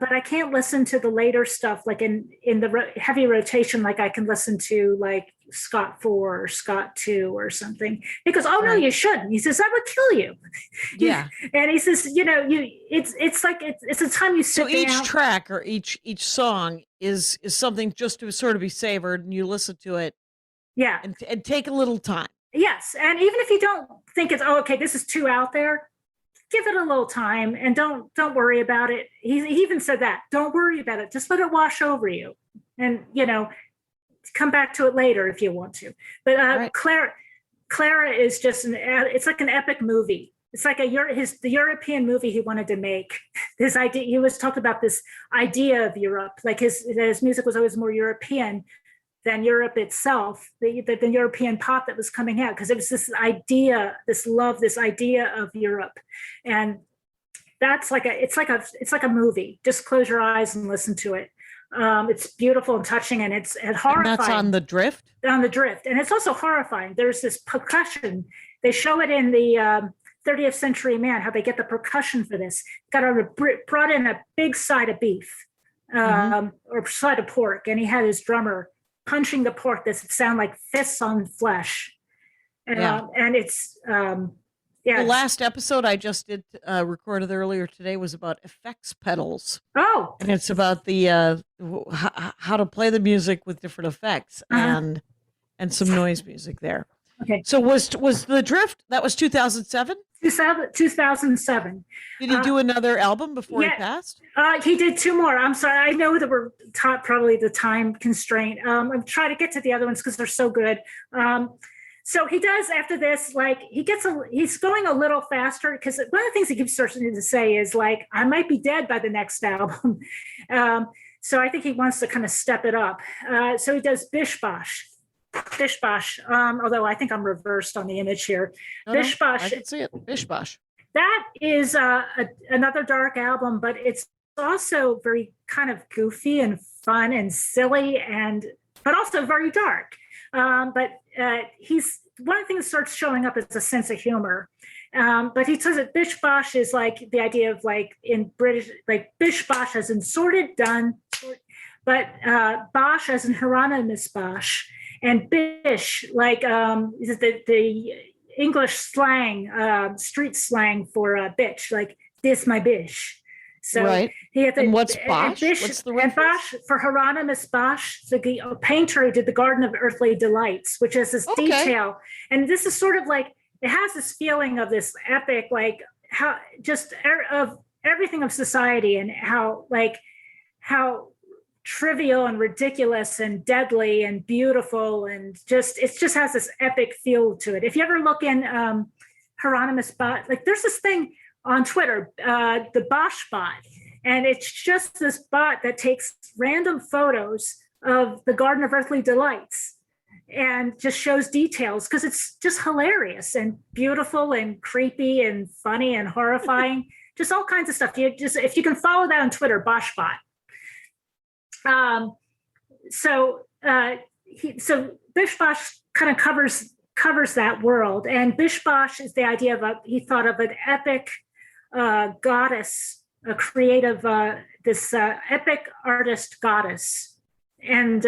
but I can't listen to the later stuff like in the heavy rotation like I can listen to like Scott 4 or Scott 2 or something. He goes, oh no, you shouldn't. He says that would kill you. Yeah. And he says, it's like it's a time you sit down. So each track or each song is something just to sort of be savored, and you listen to it. Yeah. And take a little time. Yes. And even if you don't think it's, okay, this is too out there, give it a little time and don't worry about it. He even said that, don't worry about it. Just let it wash over you and, come back to it later if you want to. But right. Clara is just it's like an epic movie. It's like the European movie he wanted to make. His idea, he was talking about this idea of Europe, like his music was always more European than Europe itself, the European pop that was coming out, because it was this idea, this idea of Europe. And that's it's like a movie. Just close your eyes and listen to it. It's beautiful and touching, and it's horrifying. And that's on the Drift? On the Drift. And it's also horrifying. There's this percussion. They show it in the 30th Century Man, how they get the percussion for this. Brought in a big side of beef or side of pork, and he had his drummer punching the pork that sound like fists on flesh. And it's the last episode I just did recorded earlier today was about effects pedals. Oh, and it's about the how to play the music with different effects and some noise music there. Okay. So was the Drift, that was 2007? 2007. Did he do another album before he passed? He did 2 more. I'm sorry. I know that we're probably the time constraint. I'm trying to get to the other ones because they're so good. So he does after this, like he's going a little faster because one of the things he keeps starting to say is like, I might be dead by the next album. So I think he wants to kind of step it up. So he does Bish Bosh. Although I think I'm reversed on the image here. Bish Bosh. I can see it. Bish Bosh. That is another dark album, but it's also very kind of goofy and fun and silly, but also very dark. But he's one of the things that starts showing up is a sense of humor. But he says that Bish Bosh is like the idea of like in British, like Bish Bosh as in sorted, done, but Bosh as in Hieronymus Bosch, and Bish like is the English slang, street slang for bitch, like this my bish. So right. He had and what's Bosch? What's the reference? Bosch, for Hieronymus Bosch, the painter who did the Garden of Earthly Delights, which is this detail. And this is sort of like, it has this feeling of this epic, like how just of everything of society and how trivial and ridiculous and deadly and beautiful. And it just has this epic feel to it. If you ever look in Hieronymus Bosch, like there's this thing on Twitter, the Bosch bot. And it's just this bot that takes random photos of the Garden of Earthly Delights and just shows details because it's just hilarious and beautiful and creepy and funny and horrifying, just all kinds of stuff. If you can follow that on Twitter, Bosch bot. So Bish Bosh kind of covers that world, and Bish Bosh is the idea of he thought of an epic goddess, a creative, this epic artist goddess, and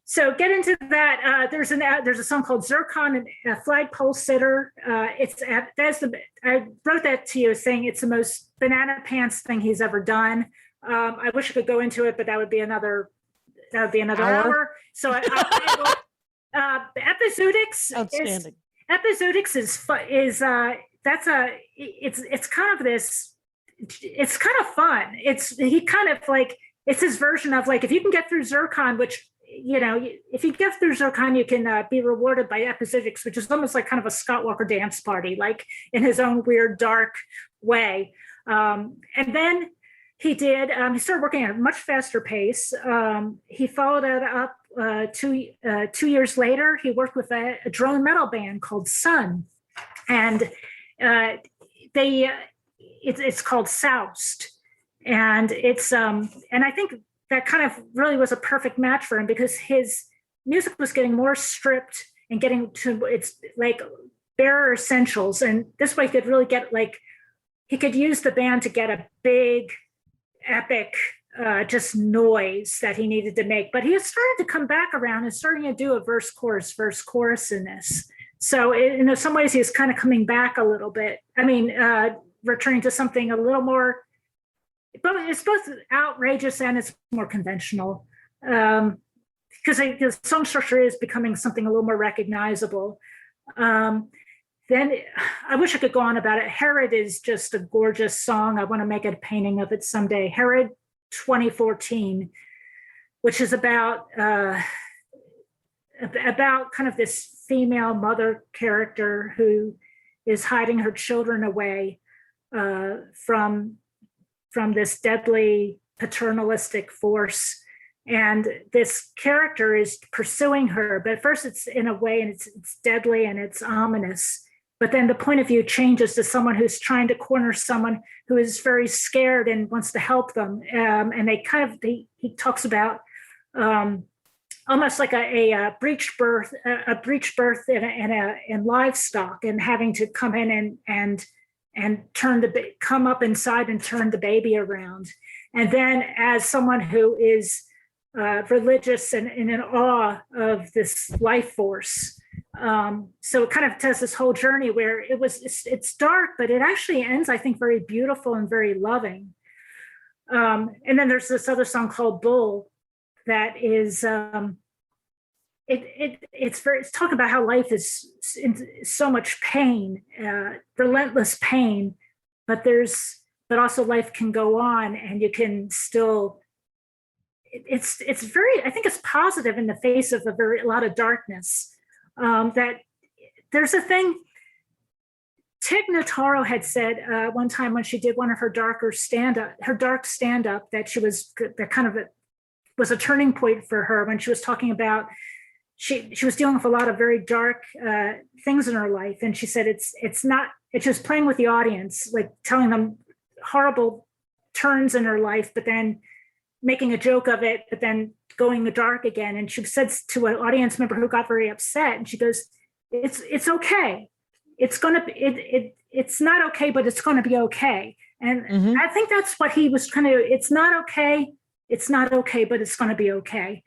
so get into that. There's a song called Zircon, a flagpole sitter. I wrote that to you saying it's the most banana pants thing he's ever done. I wish I could go into it, but that would be another hour. So Epizootics. Outstanding. Epizootics it's kind of this. It's kind of fun. It's his version of like, if you can get through Zircon, which if you get through Zircon, you can be rewarded by Epizootics, which is almost like kind of a Scott Walker dance party, like in his own weird dark way. And then he started working at a much faster pace. He followed it up 2 years later. He worked with a drone metal band called Sun, and it's called Soused. And it's and I think that kind of really was a perfect match for him, because his music was getting more stripped and getting to its like bare essentials, and this way he could really get like, he could use the band to get a big epic just noise that he needed to make. But he has started to come back around and starting to do a verse chorus in this. So in some ways he's kind of coming back a little bit. I mean, returning to something a little more, but it's both outrageous and it's more conventional, because the song structure is becoming something a little more recognizable. Then I wish I could go on about it. Herod is just a gorgeous song. I want to make a painting of it someday. Herod 2014, which is about kind of this female mother character who is hiding her children away from this deadly paternalistic force. And this character is pursuing her, but at first it's in a way, and it's deadly and it's ominous. But then the point of view changes to someone who's trying to corner someone who is very scared and wants to help them. And he talks about almost like a breech birth in livestock, and having to come in and come up inside and turn the baby around. And then as someone who is religious and in awe of this life force. So it kind of does this whole journey where it's dark, but it actually ends, I think, very beautiful and very loving. And then there's this other song called Bull that is, it's talking about how life is in so much pain, relentless pain, but also life can go on, and you can still, it's very, I think it's positive in the face of a lot of darkness. That there's a thing, Tig Notaro had said one time when she did one of her dark stand-up, that kind of was a turning point for her, when she was talking about, she was dealing with a lot of very dark things in her life. And she said, it's just playing with the audience, like telling them horrible turns in her life, but then making a joke of it, but then going dark again. And she said to an audience member who got very upset, and she goes, it's okay. It's not okay, but it's going to be okay. And I think that's what he was trying to, it's not okay, but it's going to be okay.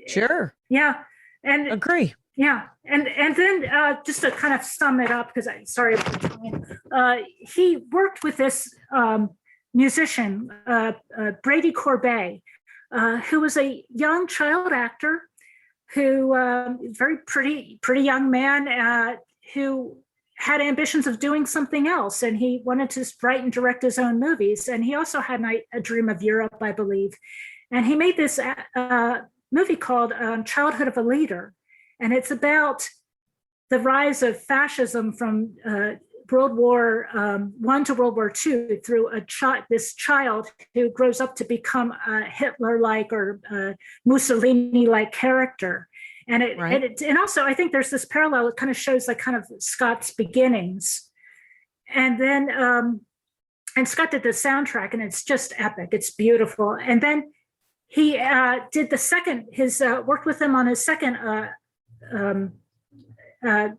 Sure. Yeah. And agree. Yeah. And then just to kind of sum it up, because he worked with this musician, Brady Corbet, who was a young child actor, who very pretty young man, who had ambitions of doing something else, and he wanted to write and direct his own movies. And he also had a dream of Europe, I believe. And he made this movie called Childhood of a Leader, and it's about the rise of fascism from World War I to World War II through this child who grows up to become a Hitler-like or Mussolini-like character. And and also I think there's this parallel. It kind of shows like kind of Scott's beginnings, and then and Scott did the soundtrack, and it's just epic. It's beautiful. And then he did worked with him on his second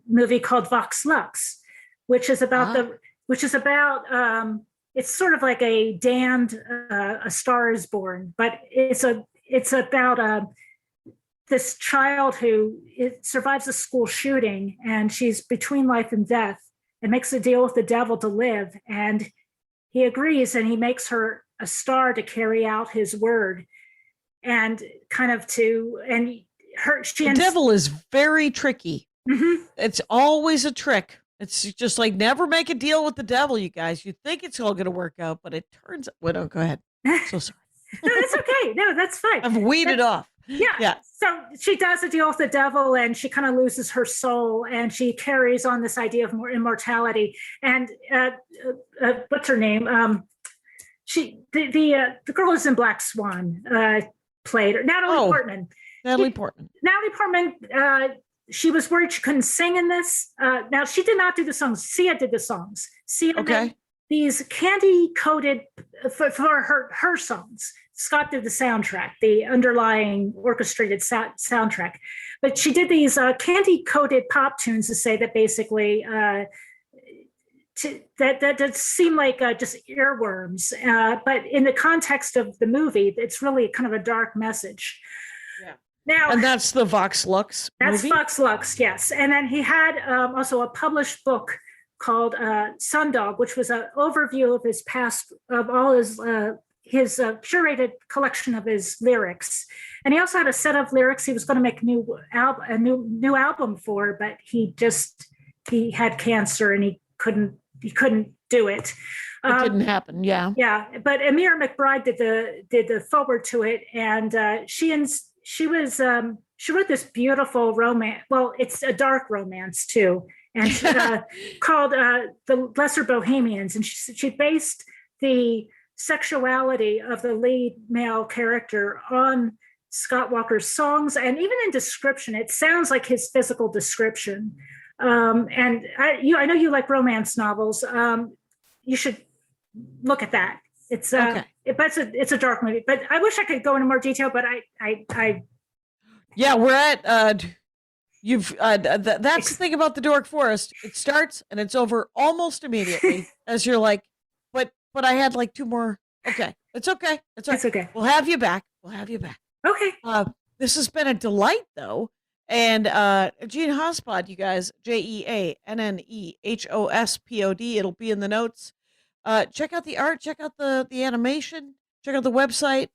movie called Vox Lux, which is about it's sort of like a Damned, A Star Is Born, but it's about this child who survives a school shooting, and she's between life and death, and makes a deal with the devil to live. And he agrees, and he makes her a star to carry out his word, and kind of the devil is very tricky. Mm-hmm. It's always a trick. It's just like, never make a deal with the devil, you guys. You think it's all going to work out, but it turns out. Well, no, go ahead. So sorry. No, that's okay. No, that's fine. I've weeded off. Yeah. So she does a deal with the devil, and she kind of loses her soul, and she carries on this idea of more immortality. And what's her name? The girl who's in Black Swan played her, Natalie Portman. Natalie Portman. She was worried she couldn't sing in this. Now, she did not do the songs. Sia did the songs. Sia these candy coated for her songs. Scott did the soundtrack, the underlying orchestrated soundtrack, but she did these candy coated pop tunes to say that basically that seem like just earworms, but in the context of the movie, it's really kind of a dark message. Yeah. Now, and that's the Vox Lux That's movie? Vox Lux, yes. And then he had also a published book called Sundog, which was an overview of his past, of all his curated collection of his lyrics. And he also had a set of lyrics he was going to make a new album for, but he had cancer and he couldn't do it. It didn't happen. Yeah. Yeah. But Amira McBride did the forward to it. And she wrote this beautiful romance. Well, it's a dark romance too. And called The Lesser Bohemians. And she based the sexuality of the lead male character on Scott Walker's songs, and even in description, it sounds like his physical description. And I know you like romance novels. You should look at that. It's okay. It's a dark movie, but I wish I could go into more detail. But yeah, we're at that's the thing about the Dork Forest. It starts and it's over almost immediately as you're like, but I had like 2 more. Okay. It's okay. It's okay. We'll have you back. Okay. This has been a delight though. And Jeanne Hospod, you guys, JeanneHospod. It'll be in the notes. Check out the art, check out the animation, check out the website.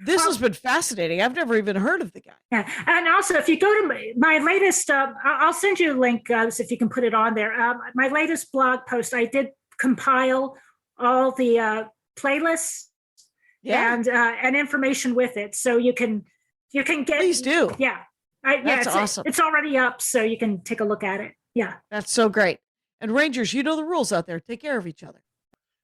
This has been fascinating. I've never even heard of the guy. Yeah, and also if you go to my latest, I'll so you a link if you can put it on there. My latest blog post, I did compile all the playlists and information with it, so you can get. Please do. Yeah, that's awesome. It's already up, so you can take a look at it. Yeah, that's so great. And Rangers, you know the rules out there. Take care of each other.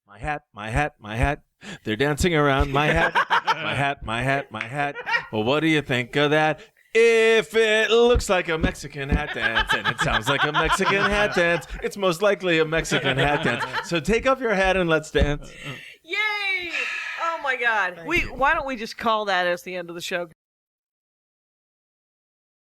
My hat, my hat, my hat. They're dancing around my hat, my hat, my hat, my hat. Well, what do you think of that? If it looks like a Mexican hat dance and it sounds like a Mexican hat dance, it's most likely a Mexican hat dance. So take off your hat and let's dance. Yay! Oh my God. Why don't we just call that as the end of the show?